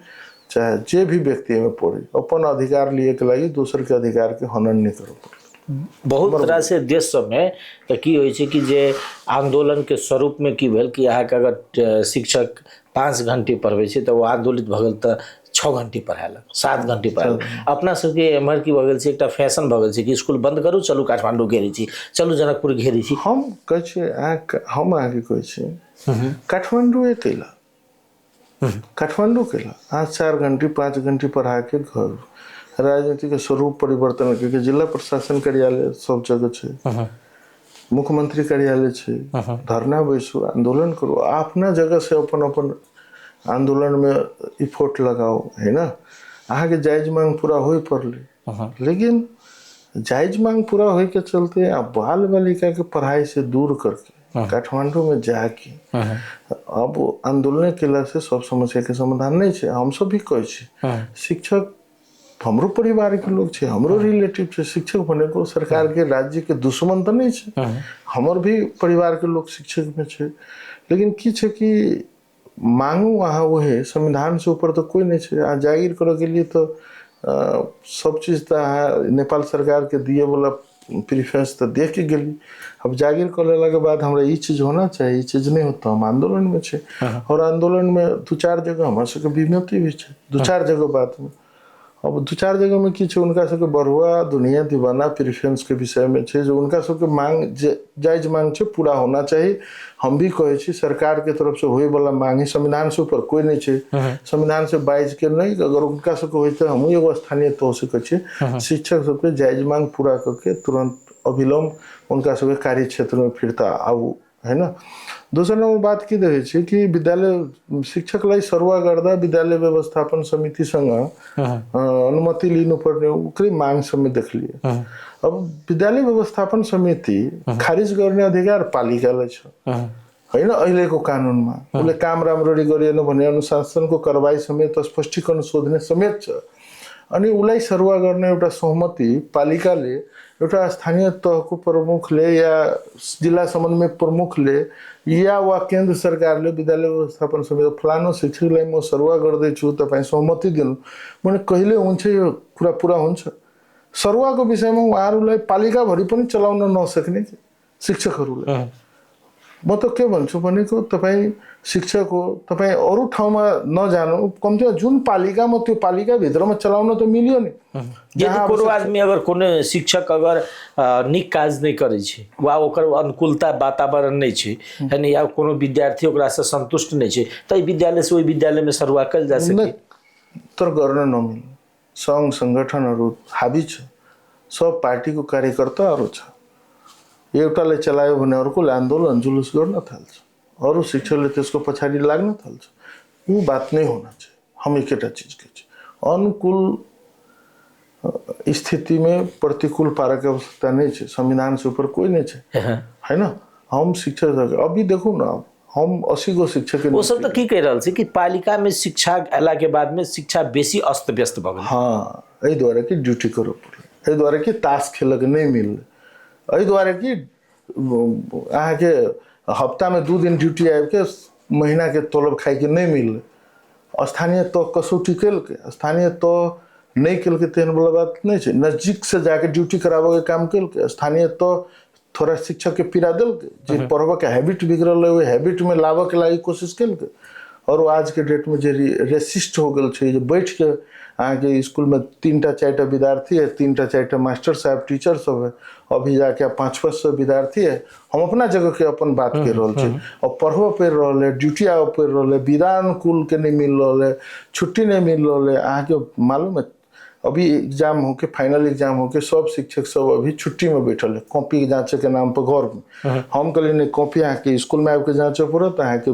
चाहे जे भी व्यक्ति में पड़े अपन अधिकार लिए के लगी दोसर के अधिकार के हनन नहीं करो पड़े। बहुत तरह से देश सब में तो की होय छै कि जे आंदोलन के स्वरूप में की भेल कि अहाँके अगर शिक्षक 5 घंटे पढ़बै छै तऽ वो आंदोलित भ गेल तऽ 6 घंटे पढ़ालक 7 घंटे पढ़ालक। अपना सबके एम्हर की भ गेल छै एकटा फैशन भ गेल छै कि स्कूल बंद करू चलू काठमांडू घेरै छी चलू जनकपुर घेरै छी। हम कहै छी हम आगे कहै छी काठमांडू कैला काठमांडू कैला आज 4 घंटे 5 घंटे पढ़ा के घर राजनीति के स्वरूप परिवर्तन करके जिला प्रशासन कार्यालय सब जगह छै, मुख्यमंत्री कार्यालय छै, धरना बैसू आंदोलन करो अपना जगह से अपन अपन आंदोलन में इफोर्ट लगाओ है ना। अहाँ के जायज मांग पूरा हो पड़ले लेकिन जायज मांग पूरा हो के चलते आप बाल बालिका के पढ़ाई से दूर करके काठमांडू में जाके अब आंदोलन केला से सब समस्या के समाधान नहीं है। हम सब भी कहे शिक्षक हमरो परिवार के लोग छे, हमरो रिलेटिव छे, शिक्षक बने को सरकार के राज्य के दुश्मन तो नहीं छे, हमर भी परिवार के लोग शिक्षक में छे। लेकिन की छे कि मांगू वहाँ वो है संविधान से ऊपर तो कोई नहीं छे। आ जागीर करे के लिए तो सब चीज तो नेपाल सरकार के दिए वाला प्रीफरेंस तो दे के गली। अब जागीर करे के बाद हमरा ये चीज होना चाहिए, ये चीज नहीं होता हम आंदोलन में छे। और आंदोलन में 2-4 जगह हमारे सबके विमति भी छे, 2-4 जगह बात में अब 2-4 जगह में की छे उनका सबके बढ़ुआ दुनिया दीवाना प्रेफरेंस के विषय में छे जो उनका सबके मांग जायज मांग छे पूरा होना चाहिए। हम भी कहे छी सरकार के तरफ से होए वाला मांग है संविधान से ऊपर कोई नहीं छे, संविधान से बाइज के नहीं अगर उनका सबके होय तो हम एगो स्थानीय तो से कहे छी शिक्षक सबके जायज मांग पूरा करके तुरंत अविलंब उनका सबके कार्य क्षेत्र में फिरता आऊ है ना। दूसरा नंबर बात की देखे छी कि विद्यालय शिक्षक लाई सर्वा गर्दा विद्यालय व्यवस्थापन समिति संग अनुमति लिनु पर्ने ओकरी मांग समय देख लिए। अब विद्यालय व्यवस्थापन समिति खारिज गर्ने अधिकार पालिकालाई छ हैन अहिलेको कानुनमा उले काम राम्ररी गरेन भने अनुशासनको कारबाही समेत स्पष्टीकरण सोध्ने समेत छ। अनि उलाई सरुवा गर्ने एउटा सहमति पालिकाले एउटा स्थानीय तहको प्रमुखले या जिल्ला समन्वय प्रमुखले या वा केन्द्र सरकारले विद्यालय व्यवस्थापन समिति फलानो शिक्षकलाई म सरुवा गर्दैछु तपाईं सहमति दिनु भने कहिले हुन्छ यो कुरा पुरा हुन्छ। सरुवाको विषयमा उहाँहरूलाई पालिकाभरि पनि चलाउन नसक्ने शिक्षकहरूले म त के भन्छु भनेको तपाईँ शिक्षक हो, तपाईँ अरू ठाउँमा नजानु, कमसेकम जुन पालिकामा त्यो पालिकाभित्रमा चलाउन त मिल्यो नि। यदि कोनो आदमी अगर कोनो शिक्षक अगर नीक काज नहीं करे छै वा ओकर अनुकूलता वातावरण नहीं छै है या कोनो विद्यार्थी ओकरा से संतुष्ट नहीं छै त विद्यालय से ओहि विद्यालय में सरुवा कल जा सके तर गर्न नमिल्ने सङ्घ सङ्गठनहरू हाबी छ, सब पार्टीको कार्यकर्ताहरू छ। एउटाले चलायो भने अर्कोले आन्दोलन जुलुस गर्न थाल्छ, अरू शिक्षकले त्यसको पछाडि लाग्न थाल्छ। यो बात नै होना चाहिए। हम एकैटा चीज के छै अनुकूल स्थिति में प्रतिकूल पारक आवश्यकता नहीं है, संविधान से ऊपर कोई नहीं है, है ना। हम शिक्षक अभी देखो ना, हम 80 गो शिक्षक वो सब तो की कह रहा है कि पालिका में शिक्षा अला के बाद में शिक्षा बेसी अस्त व्यस्त भ गेल। हाँ, एहि द्वारा कि ड्यूटी करो पड़े, एहि द्वारा कि ताश खेल के नहीं मिल, एहि द्वारा कि अहाँ के हफ्ता में 2 दिन ड्यूटी आबि के महीना के तलब खाई के नहीं मिल। स्थानीय तो कसौटी कल के, स्थानीय तो नहीं कल के तेहन वाला बात नहीं है। नजदीक से जाके ड्यूटी कराबे के काम कल के, स्थानीय तो थोड़ा शिक्षक के पीड़ा दिल के, जो पढ़वा के हैबिट बिगड़ल है, वो हैबिट में लावे के लागी कोशिश कल के। और वो आज के डेट में जो रेसिस्ट हो गल है, जो बैठ के अहाँ के स्कूल में 3टा 4टा विद्यार्थी है, 3टा 4टा मास्टर साहब टीचर सब है, अभी जाके 500-500 विद्यार्थी है। हम अपना जगह के अपन बात कर रहे हैं और पढ़वा पड़ रहा है, ड्यूटी आवे पड़ रहा है, विदा अनुकूल के नहीं मिल रहा है, छुट्टी नहीं मिल रहा है। अहाँ के मालूम है अभी एग्जाम होके, फाइनल एग्जाम होके सब शिक्षक सब अभी छुट्टी में बैठल है, कॉपी जांचे के नाम पर घर में। हम कहलिए नहीं, कॉपी अहाँ के स्कूल में आके जांचे पड़त, अहाँ के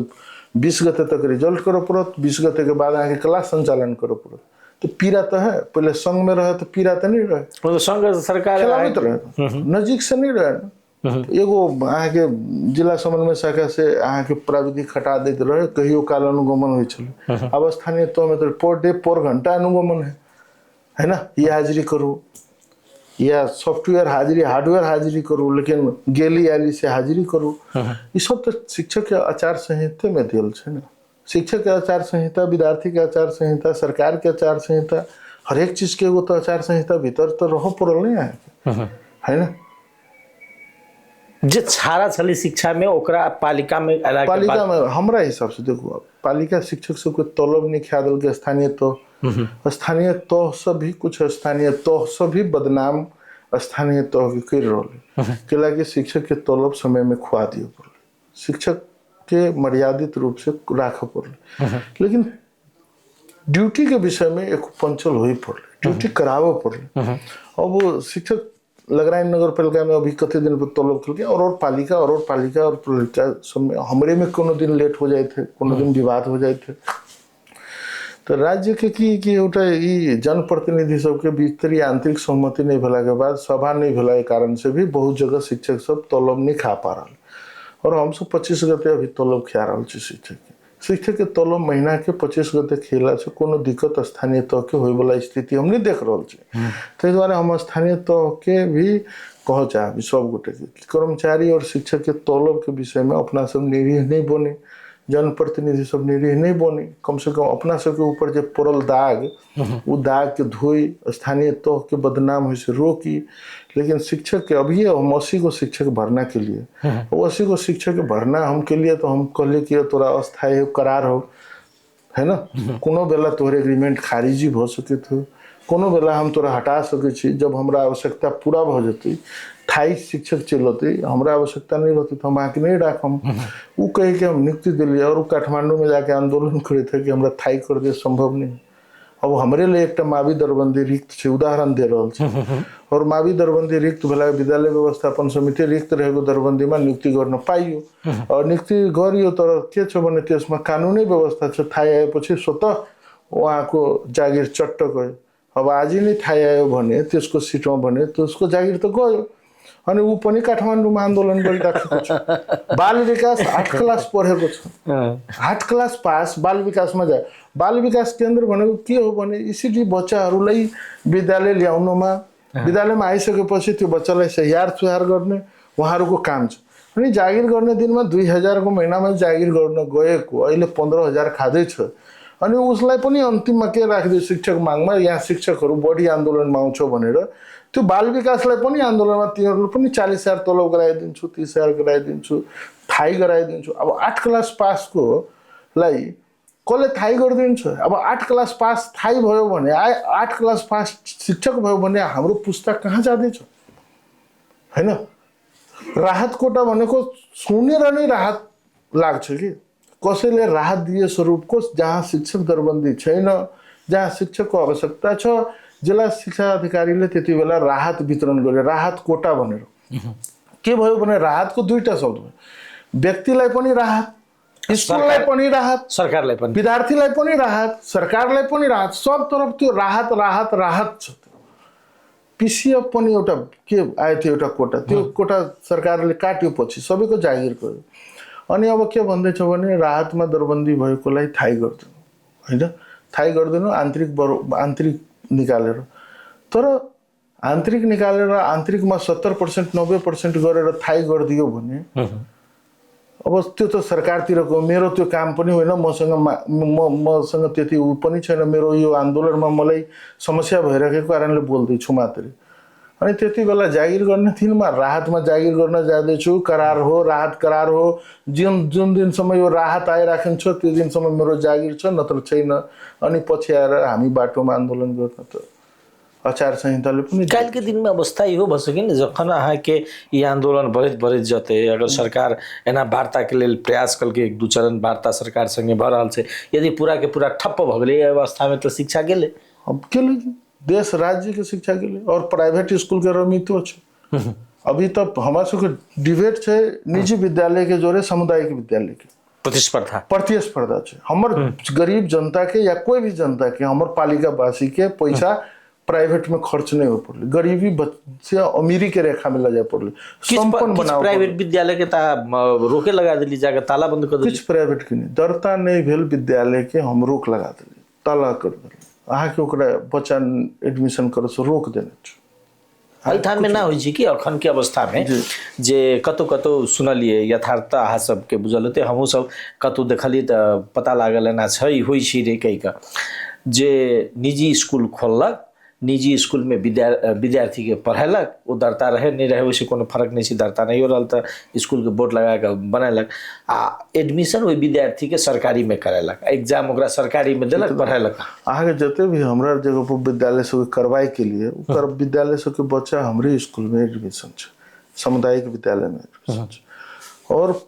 20 गते तक रिजल्ट करो पड़त, 20 गते के बाद अहाँ के क्लास संचालन करो पड़त। तो पीड़ा तो है, पहले संघ में रहे तो पीड़ा तो नहीं रहे, तो संघ सरकार खिलाफत रहे, नजदीक से नहीं रहे। एगो अहाँ के जिला समन्वय शाखा से अहाँ के प्राविधिक हटा देते रहे, कहियो काल अनुगमन हो चले। अब स्थानीय तो में तो पर डे पर घंटा अनुगमन है ना, ये हाजिरी करो या सॉफ्टवेयर हाजिरी हार्डवेयर हाजिरी करो, लेकिन गेली आली से हाजिरी करो। ये सब तो शिक्षक के आचार संहिता में दिल है ना। शिक्षक के आचार संहिता, विद्यार्थी के आचार संहिता, सरकार के आचार संहिता, हर एक चीज के वो तो आचार संहिता भीतर तो रह पड़ल नहीं है ना। जे छाड़ा छली शिक्षा में ओकरा पालिका में हमरा हिसाब से देखो, पालिका शिक्षक सब के तलब नहीं खा दल के स्थानीय तो सभी कुछ स्थानीय तो सभी बदनाम स्थानीय तो कर रहे के लागे शिक्षक के तलब समय में खुआ दिए पड़े, शिक्षक के मर्यादित रूप से राख पड़े। लेकिन ड्यूटी के विषय में एक पंचल हो ही पड़े, ड्यूटी करावे पड़े। और वो शिक्षक लगराइन नगर पालिका में अभी कते दिन पर तलब खुल गया, और पालिका सब में हमरे में कोनो दिन लेट हो जाए थे, कोनो दिन विवाद हो जाए थे। तो राज्य के कि एउटा ई जनप्रतिनिधि सबके भीतरी आंतरिक सहमति नहीं भेला के बाद, सभा नहीं भेला के कारण से भी बहुत जगह शिक्षक सब तलब नहीं खा पा रहा। और हम सब 25 गते अभी तलब खा रहा शिक्षक के तलब महीना के 25 गते खेला से कोनो दिक्कत स्थानीय तह के होय वाला स्थिति हम नहीं देख रहा है। ताहि द्वारा हम स्थानीय तह के भी कह चाहे सब गोटे कर्मचारी और शिक्षक के तलब के विषय में अपना सब निरीह नहीं बने, जनप्रतिनिधि सब निरीह नहीं बने। कम से कम अपना सब के ऊपर जो पड़ल दाग, वो दाग के धोई, स्थानीय तह के बदनाम हो से रोकी। लेकिन शिक्षक के अभी हम 80 गो शिक्षक भरना के लिए, 80 गो शिक्षक भरना हम के लिए तो हम कहले कि तोरा अस्थायी हो, करार हो, है ना। कोनो बेला तोहरे एग्रीमेंट खारिजी हो सके थे, कोनो बेला हम तोरा हटा सके छी। जब हमरा आवश्यकता पूरा हो जती, 28 शिक्षक चलते, हमरा आवश्यकता नहीं रहती तो हम आके नहीं राखम। वो कहे कि हम नियुक्ति दिलिए, और काठमांडू में जाके आंदोलन करे थे कि हमरा थाई कर दे, संभव नहीं। अब हमरे लिए एक मावी दरबंदी रिक्त छे, उदाहरण दे रहा छे। और मावी दरबंदी रिक्त भला विद्यालय व्यवस्थापन समिति रिक्त रहेगो दरबंदी में नियुक्ति गर्न पाइयो, और नियुक्ति गरियो तर के छ भने त्यसमा कानुनी व्यवस्था छ। थाई आएपछि स्वतः उहाँको जागिर चट्ट गयो। अब आज नै थाई आयो भने त्यसको सिटमा भने त्यसको जागिर त गयो। अनि ऊ पनि काठमाडौँमा आन्दोलन गरिराखेको छ। बाल विकास 8 क्लास पढेको छ, 8 क्लास पास बाल विकासमा जाए। बाल विकास केन्द्र भनेको के हो भने इसिडी बच्चाहरूलाई विद्यालय ल्याउनमा, विद्यालयमा आइसकेपछि त्यो बच्चालाई स्याहार सुहार गर्ने उहाँहरूको काम छ। अनि जागिर गर्ने दिनमा 2000 को महिनामा जागिर गर्न गएको अहिले 15000 खाँदैछ। अनि उसलाई पनि अन्तिममा के राखिदियो शिक्षक मागमा, यहाँ शिक्षकहरू बढी आन्दोलनमा आउँछ भनेर त्यो बाल विकासलाई पनि आन्दोलनमा तिनीहरू पनि 40000 तलब गराइदिन्छु, 30000 गराइदिन्छु, थाहै गराइदिन्छु। अब 8 क्लास पासको लाई कसले थाहै गरिदिन्छ। अब 8 क्लास पास थाहै भयो भने 8 क्लास पास शिक्षक भयो भने हाम्रो पुस्ता कहाँ जाँदैछ हैन। राहत कोटा भनेको सुनेर नै राहत लाग्छ कि कसैले राहत दिए स्वरूपको जहाँ शिक्षक दरबन्दी छैन, जहाँ शिक्षकको आवश्यकता छ, जिल्ला शिक्षा अधिकारीले त्यति बेला राहत वितरण गरे। राहत कोटा भनेर के भयो भने राहतको दुईटा शब्द भयो, व्यक्तिलाई पनि राहत, स्कुललाई पनि राहत, सरकारलाई पनि, विद्यार्थीलाई पनि राहत, सरकारलाई पनि राहत, सब तरफ त्यो राहत राहत राहत छ। पीसीएफ पनि एउटा के आयो थियो एउटा कोटा, त्यो कोटा सरकारले काट्यो पछि सबैको जागिर गर्यो। अनि अब के भन्दैछ भने राहतमा दरबन्दी भएकोलाई थाहै गर्दैन हैन, थाहै गर्दैन आन्तरिक निकालेर। तर आन्तरिक निकालेर आन्तरिकमा 70% 90% गरेर थाहै गरिदियो भने अब त्यो त सरकारतिरको मेरो त्यो काम पनि होइन, मसँग त्यति उ पनि छैन, मेरो यो आन्दोलनमा मलाई समस्या भइरहेको कारणले बोल्दैछु मात्रै। अनि त्यति बेला जागिर गर्ने दिनमा राहतमा जागिर गर्न जाँदैछु, करार हो, राहत करार हो, जुन दिनसम्म यो राहत आइराखिन्छ त्यो दिनसम्म मेरो जागिर छ, नत्र छैन। अनि पछि आएर हामी बाटोमा आन्दोलन गर्न त आचार संहिताले पनि काल के दिन में अवस्था यो भ सके नि जखन अहाँ के ये आंदोलन बढ़त जते अगर सरकार एना वार्ता के लिए प्रयास कल के एक दू चरण वार्ता सरकार संगे भ रहल छै, यदि पूरा के पूरा ठप्प भ गेलै अवस्था में तो शिक्षा गेलै। अब गेलै देश राज्य के शिक्षा गेलै और प्राइवेट स्कूल के रमितो छै। अभी तक हमरा सबके डिबेट छै निजी विद्यालय के जोरे सामुदायिक विद्यालय के प्रतिस्पर्धा छै। हमर गरीब जनता के या कोई भी जनता के हमर पालिका वासी के पैसा प्राइवेट में खर्च नहीं हो पड़े, गरीबी से अमीरी के रेखा में लगा पड़े। संपन्न बनाओ प्राइवेट विद्यालय के रोके लगा दिली, जाकर ताला बंद कर दिली। कुछ प्राइवेट के नहीं दरता नहीं भेल विद्यालय के हम रोक लगा दिली, ताला कर दिली। अहाँ के ओकरा बच्चा एडमिशन करे से रोक देने छ। एठाम में ना होई छै कि अखन के अवस्था में जे कतो सुनलिए यथार्थ अहाँ सब के बुझल होते, हमहू सब कतो देखलिए त पता लागल ना छै होई छै रे कई का जे निजी स्कूल खोललक, निजी स्कूल में विद्यार्थी के पढ़ेलक, वो दरता रहे नहीं रहे वैसे कोनो फर्क नहीं छै, दरता नहीं हो रहा था स्कूल के बोर्ड लगा के बनैलक आ एडमिशन वही विद्यार्थी के सरकारी में करेलक, एग्जाम ओकरा सरकारी में देलक, पढ़ेलक। अहाँ के जते भी हमरा जगह पर विद्यालय सब करवाए के लिए ओकर विद्यालय सब के बच्चा हमरे स्कूल में एडमिशन छै, सामुदायिक विद्यालय में एडमिशन छै। और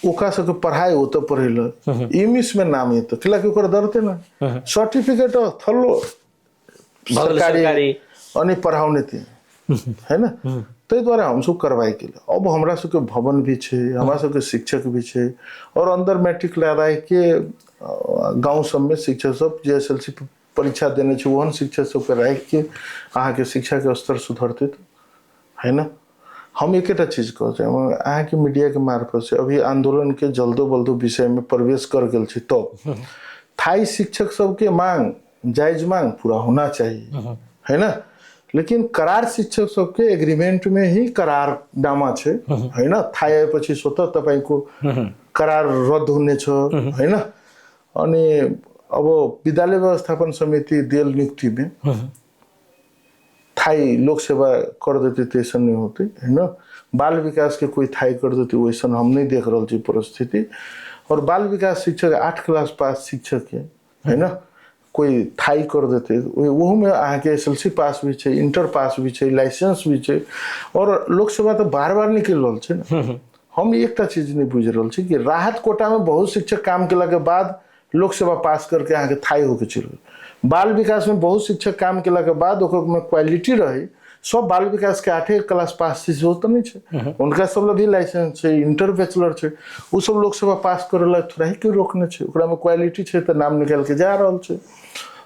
ओका सब के पढ़ाई होते पढ़ेलक, इंग्लिश में नाम है तो किला के ओकर दरते ना सर्टिफिकेट थल्लो सरकारी अनि पढ़ाउने थिए है ना। तै द्वारा हम सब करवाई के लिए अब हमरा सब के भवन भी छे, हमरा सब के शिक्षक भी छे और अंदर मैट्रिक लगाए के गांव सब में शिक्षक सब जेएसएलसी परीक्षा देने छे वहन शिक्षक सब के राख के अहाँ के शिक्षा के स्तर सुधरते है ना। हम एकेटा चीज कह छै अहाँ के मीडिया के मार्फत से अभी आंदोलन के जल्दो बल्दो विषय में प्रवेश कर गेल छी तो थाई शिक्षक सब के मांग जायज मांग पूरा होना चाहिए है ना। लेकिन करार शिक्षक सबके एग्रीमेंट में ही करार नामा छे है ना, थाई आएपछि स्वतः तपाईको करार रद्द हुने छ है ना। अनि अब विद्यालय व्यवस्थापन समिति देल नियुक्ति में थाई लोक सेवा कर देते तैसन नहीं होते है ना। बाल विकास के कोई थाई कर देते वैसन हम नहीं देख रहा छी परिस्थिति। और बाल विकास शिक्षक 8 क्लास पास शिक्षक है ना, कोई थाई कर देते वो में अहाँ के एसएलसी पास भी छे, इंटर पास भी छे, लाइसेंस भी छे और लोक सेवा तो बार बार निकल रहल छे ना। हम एकटा चीज नहीं बुझ रहल छी कि राहत कोटा में बहुत शिक्षक काम केला के बाद लोक सेवा पास करके अहाँ के थाई होके चल, बाल विकास में बहुत शिक्षक काम केला के बाद ओकर में क्वालिटी रहे, सब बाल विकास के 8 क्लास पास से हो तो नहीं छे, उनका सब भी लाइसेंस छे, इंटर बैचलर छे, वो सब लोक सेवा पास करेला थोड़ा ही क्यों रोकने छे, ओकरा में क्वालिटी छे तो नाम निकाल के जा रहल छे।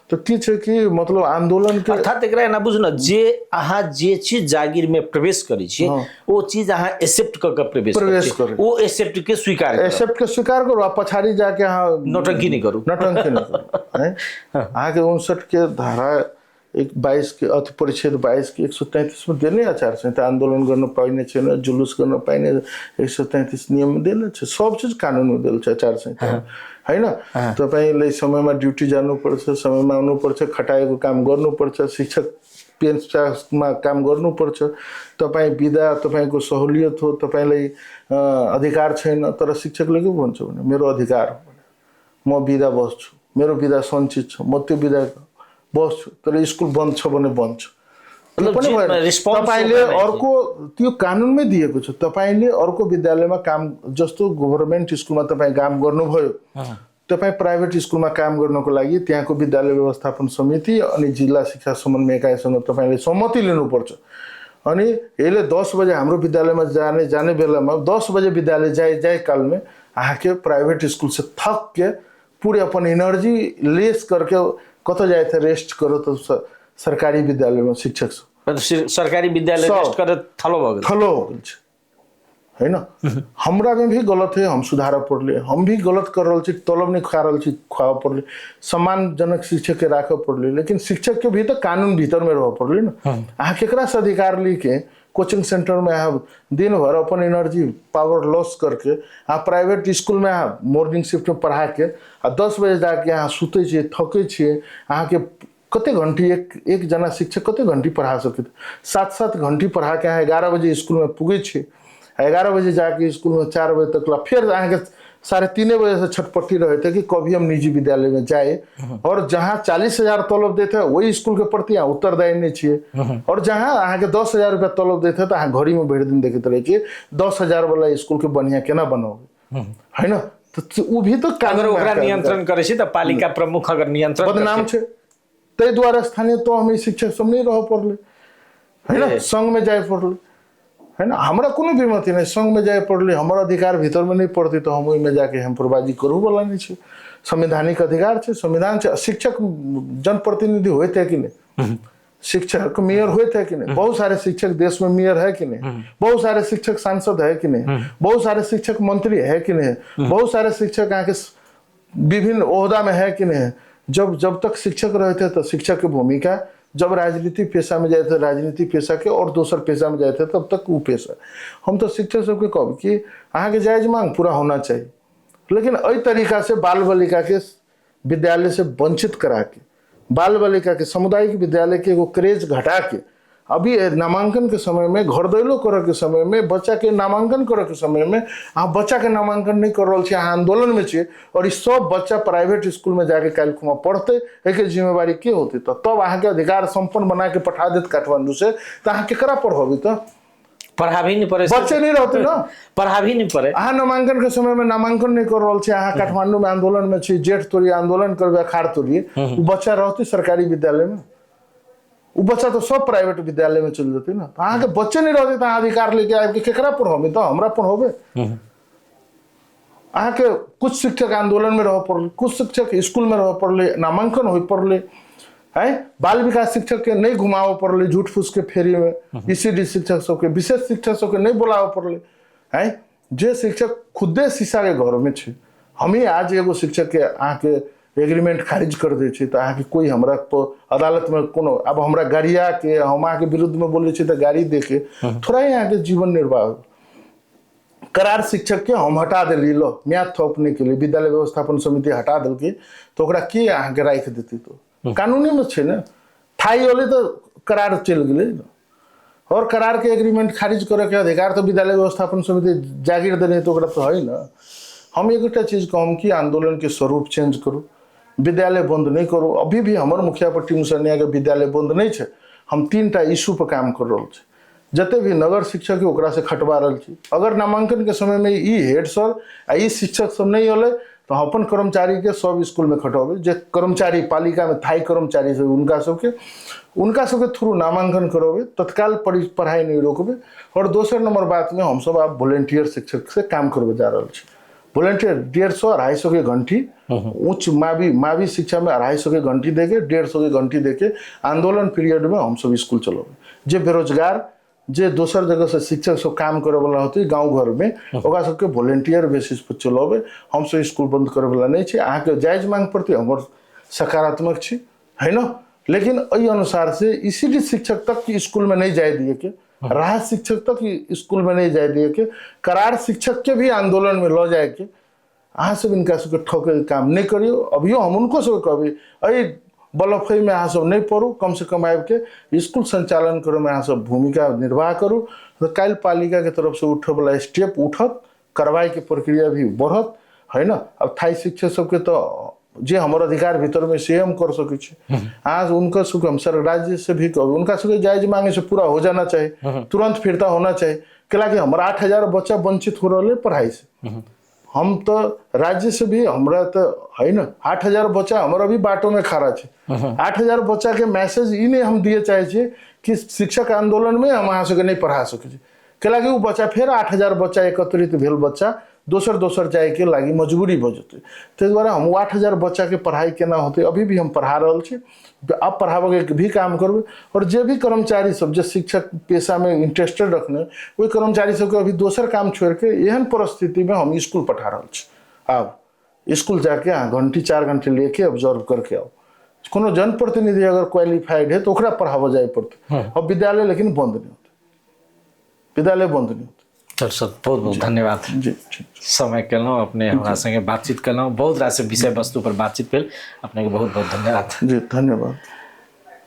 तो की छे कि मतलब आंदोलन के अर्थात एकरा ना बुझना जे अहाँ जे चीज जागीर में प्रवेश करै छी वो चीज अहाँ एक्सेप्ट क के प्रवेश करै, वो एक्सेप्ट के स्वीकार करू, पछाड़ी जाके अहाँ नौटंकी नहीं करू हैं। अहाँ के 59 के धारा 22 के अति परिच्छेद 22 के 133 में देने आचार संहिता आंदोलन गर्न पाइने छैन, जुलुस गर्न पाइने 133 नियम में देले छ, सब चीज कानून में देल छ आचार संहिता है ना। तपाईले समयमा ड्यूटी जानु पर्छ, समयमा आउनु पर्छ, खटाएको काम गर्नु पर्छ, शिक्षक पेन्समा काम गर्नुपर्छ, तपाईँ बिदा तपाईँको सहुलियत हो, तपाईँलाई अधिकार छैन, तर शिक्षकले के भन्छ भने मेरो अधिकार हो, म बिदा बस्छु, मेरो बिदा सञ्चित छ, म त्यो बिदा बस्छु, तर स्कुल बन्द छ भने बन्द छ। तपाईँले अर्को त्यो कानुनमै दिएको छ, तपाईँले अर्को विद्यालयमा काम, जस्तो गभर्मेन्ट स्कुलमा तपाईँ काम गर्नुभयो, तपाईँ प्राइभेट स्कुलमा काम गर्नको लागि त्यहाँको विद्यालय व्यवस्थापन समिति अनि जिल्ला शिक्षा समन्वय इकाइसँग तपाईँले सहमति लिनुपर्छ। अनि यसले 10 बजे हाम्रो विद्यालयमा जाने बेलामा 10 बजे विद्यालय जाए काल में आके प्राइवेट स्कूल से थक के पूरे अपन एनर्जी लेस करके कत जाए थे रेस्ट करो, तो सरकारी विद्यालय में शिक्षक सरकारी विद्यालय रेस्ट करे थलो हो गए है ना। हमरा में भी गलत है, हम सुधार पड़ले, हम भी गलत कर रहे, तलब नहीं खा रहे, खुआ पड़ले, सम्मानजनक शिक्षक के राख पड़ले, लेकिन शिक्षक के भी तो कानून भीतर में रह पड़ले ना। अहाँ केकरा से अधिकार लेके कोचिंग सेंटर में आप दिन भर अपन एनर्जी पावर लॉस करके आप प्राइवेट स्कूल में आप मॉर्निंग शिफ्ट में पढ़ा के 10 बजे जाके अहाँ सुते छे, थके छे, अहाँ के कते घंटी एक जना शिक्षक कते घंटी पढ़ा सके, 7-7 घंटी पढ़ा के अहाँ 11 बजे स्कूल में पुगे छे, 11 बजे जाके स्कूल में 4 बजे तक ला, फिर अहाँ के 3:30 बजे से छटपटी रहे थे कि कभी हम निजी विद्यालय में जाए, और जहाँ 40,000 तलब देते हैं वही स्कूल के प्रति यहाँ उत्तरदायी नहीं चाहिए, और जहाँ अहाँ के 10,000 रुपया तलब देते हैं तो अहाँ घड़ी में भेड़ दिन देखते रहे कि 10,000 वाला स्कूल के बढ़िया केना बनाओगे, है ना। तो वो भी तो नियंत्रण करे छी, तो पालिका प्रमुख अगर नियंत्रण बदनाम छे, तै द्वारा स्थानीय तो हमें शिक्षक सब नहीं रह पड़ले, है ना, संघ में जाए पड़ले, है ना। हमारा कोनो विमति नहीं, संघ में जाए पड़ले, हमारा अधिकार भीतर में नहीं पड़ती तो हम में जाके हम प्रबाजी करू वाला नहीं छे, संवैधानिक अधिकार छे, संविधान छे। शिक्षक जनप्रतिनिधि हुए थे कि नहीं, शिक्षक मेयर हुए थे कि नहीं, बहुत सारे शिक्षक देश में मेयर है कि नहीं, बहुत सारे शिक्षक सांसद है कि नहीं, बहुत सारे शिक्षक मंत्री है कि नहीं, बहुत सारे शिक्षक यहाँ के विभिन्न ओहदा में है कि नहीं। जब तक शिक्षक रहे थे तो शिक्षक की भूमिका, जब राजनीतिक पेशा में जाए थे राजनीतिक पेशा के, और दूसर पेशा में जाए थे तब तक वो पेशा। हम तो शिक्षक सबके कहब कि अहाँ के जायज मांग पूरा होना चाहिए, लेकिन अई तरीका से बाल बालिका के विद्यालय से वंचित करा के, बाल बालिका के सामुदायिक विद्यालय के वो क्रेज घटा के, अभी नामांकन के समय में, घर दैलो करे के समय में, बच्चा के नामांकन करे के समय में अहाँ बच्चा के नामांकन नहीं कर रहे, अहाँ आंदोलन में छे, और इस सब बच्चा प्राइवेट स्कूल में जाके काल खुमा पढ़ते, एक जिम्मेवारी के होती, तो तब अहाँ के अधिकार संपन्न बना के पठा देते काठमांडू से, तो अहाँ केकरा पढ़ोबी, तो पढ़ा भी नहीं पड़े, बच्चे नहीं रहते ना, पढ़ा भी नहीं पड़े। अहाँ नामांकन के समय में नामांकन नहीं कर रहे, अहाँ काठमांडू में आंदोलन में छे, जेठ तोड़िए आंदोलन करबे, अखाड़ तोड़िए, वो बच्चा रहते सरकारी विद्यालय में, वो बच्चा तो सब प्राइवेट विद्यालय में चल जाते ना। तो अहाँ के बच्चे नहीं रहते तो अधिकार लेके आए केकरा पढ़ोबे, तो हमरा पढ़ोबे। अहाँ के कुछ शिक्षक आंदोलन में रह पड़ले, कुछ शिक्षक स्कूल में रह पड़ले, नामांकन हो पड़ले, है बाल विकास शिक्षक के नहीं घुमाव पड़ले झूठ फूस के फेरी में, ईसीडी शिक्षक सबके, विशेष शिक्षक सबके नहीं बुलाव पड़ले, है जे शिक्षक खुदे शीशा के घर में छे। हमें आज एगो शिक्षक के अहाँ के एग्रीमेंट खारिज कर दे छे, तो अहाँ के कोई हमरा तो अदालत में कोनो, अब हमरा गाड़िया के हम अहाँ के विरुद्ध में बोले छे तो गाड़ी दे के थोड़ा ही अहाँ के जीवन निर्वाह। करार शिक्षक के हम हटा दिली, लो म्याद थोपने के लिए विद्यालय व्यवस्थापन समिति हटा दिल के, तो ओकरा के अहाँ के राख देती, तो कानूनी में छे ना, थाई होले तो करार चल गए, और करार के एग्रीमेंट खारिज करे के अधिकार तो विद्यालय व्यवस्थापन समिति जागीर देने, तो ओकरा तो है ना। हम एक चीज कहम कि आंदोलन के स्वरूप चेंज करो, विद्यालय बंद नहीं करो। अभी भी हमारे मुखिया पट्टी मुसरनिया के विद्यालय बंद नहीं है, हम 3टा इशू पर काम कर रहे छे, जते भी नगर शिक्षक है ओकरा से खटवा रहे छी। अगर नामांकन के समय में ई हेड सर आ ई शिक्षक सब नहीं होले तो अपन कर्मचारी के सब स्कूल में खटवाबे, जे कर्मचारी पालिका में थाई कर्मचारी से उनका सबके थ्रू नामांकन करवाबे, तत्काल पढ़ाई नहीं रोकबे। और दोसर नंबर बात में हम सब आप वॉलेंटियर शिक्षक से काम करवे जा रहे छी। वॉलेंटियर 150-250 के घंटी, उच्च मावी शिक्षा में 250 के घंटी देके 150 के घंटी देके आंदोलन पीरियड में हम सब स्कूल चलावे। जे बेरोजगार, जे दोसर जगह से शिक्षक सब काम करे वाला होती गांव घर में, ओकरा सबके वॉलेंटियर बेसिस पर चलावे। हम सब स्कूल बंद करे वाला नहीं छे। अहाँ के जायज मांग प्रति हमर सकारात्मक छी, है ना। लेकिन अई अनुसार से ईसीडी शिक्षक तक की स्कूल में नहीं जाए दिए के, राहत शिक्षक तक स्कूल में नहीं जाए दिए के, करार शिक्षक के भी आंदोलन में लो जाए के, अहाँ सब इनका सबके ठोके काम नहीं करियो। अभियो हम उनको सब कहबे, अई बलफई में अहाँ सब नहीं पढ़ू, कम से कम आबि के स्कूल संचालन करे में अहाँ सब भूमिका निर्वाह करू। तो काल्हि पालिका के तरफ से उठे वाला स्टेप उठत, कार्रवाई के प्रक्रिया भी बढ़त है ना। अब थाई शिक्षक सबके तो जे हमारे अधिकार भीतर में से हम कर सके छी। आज उनका सुख हम सर राज्य से भी कहू, उनका सुख जायज मांगे से पूरा हो जाना चाहिए, तुरंत फिरता होना चाहिए। कि हम 8,000 बच्चा वंचित हो रहे पढ़ाई से, हम तो राज्य से भी हमरा तो है ना 8,000 बच्चा हमारा भी बाटो में खड़ा है। 8,000 बच्चा के मैसेज इन्हें हम दिए चाहे कि शिक्षक आंदोलन में हम अहाँ सबके नहीं पढ़ा सके। कि वो बच्चा फिर 8,000 बच्चा एकत्रित भेल बच्चा दोसर जाए के लागी मजबूरी भ जते। ताहि दुआरे हम 8,000 बच्चा के पढ़ाई केना होते अभी भी हम पढ़ा रहे छी, अब पढ़ावे के भी काम करबे। और जे भी कर्मचारी सब जो शिक्षक पेशा में इंटरेस्टेड रखने वही कर्मचारी सबके अभी दोसर काम छोड़ के एहन परिस्थिति में हम स्कूल पढ़ा रहे छी। अब स्कूल जाके 4 घंटे लेके ऑब्जर्व करके आओ। कोनो जनप्रतिनिधि अगर क्वालिफाइड है तो ओकरा पढ़ावा जाए पड़ते। अब विद्यालय लेकिन बंद नहीं होते, विद्यालय बंद नहीं होते। सर सर बहुत बहुत धन्यवाद जी समय केलहुँ, अपने हमरा संगे बातचीत केलहुँ, बहुत रास विषय वस्तु पर बातचीत भेल। अपने के बहुत बहुत धन्यवाद। जी धन्यवाद।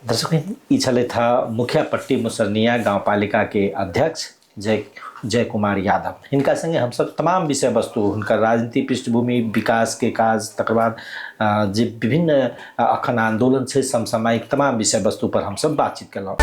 दर्शक ई छले था मुखिया पट्टी मुसरनिया गाँव पालिका के अध्यक्ष जय कुमार यादव। हिनका संगे हम सब तमाम विषय वस्तु, हुनकर राजनीति पृष्ठभूमि, विकास के काज, तकर बाद जे विभिन्न अखन आंदोलन से समसामयिक तमाम विषय वस्तु पर हम सब बातचीत केलहुँ।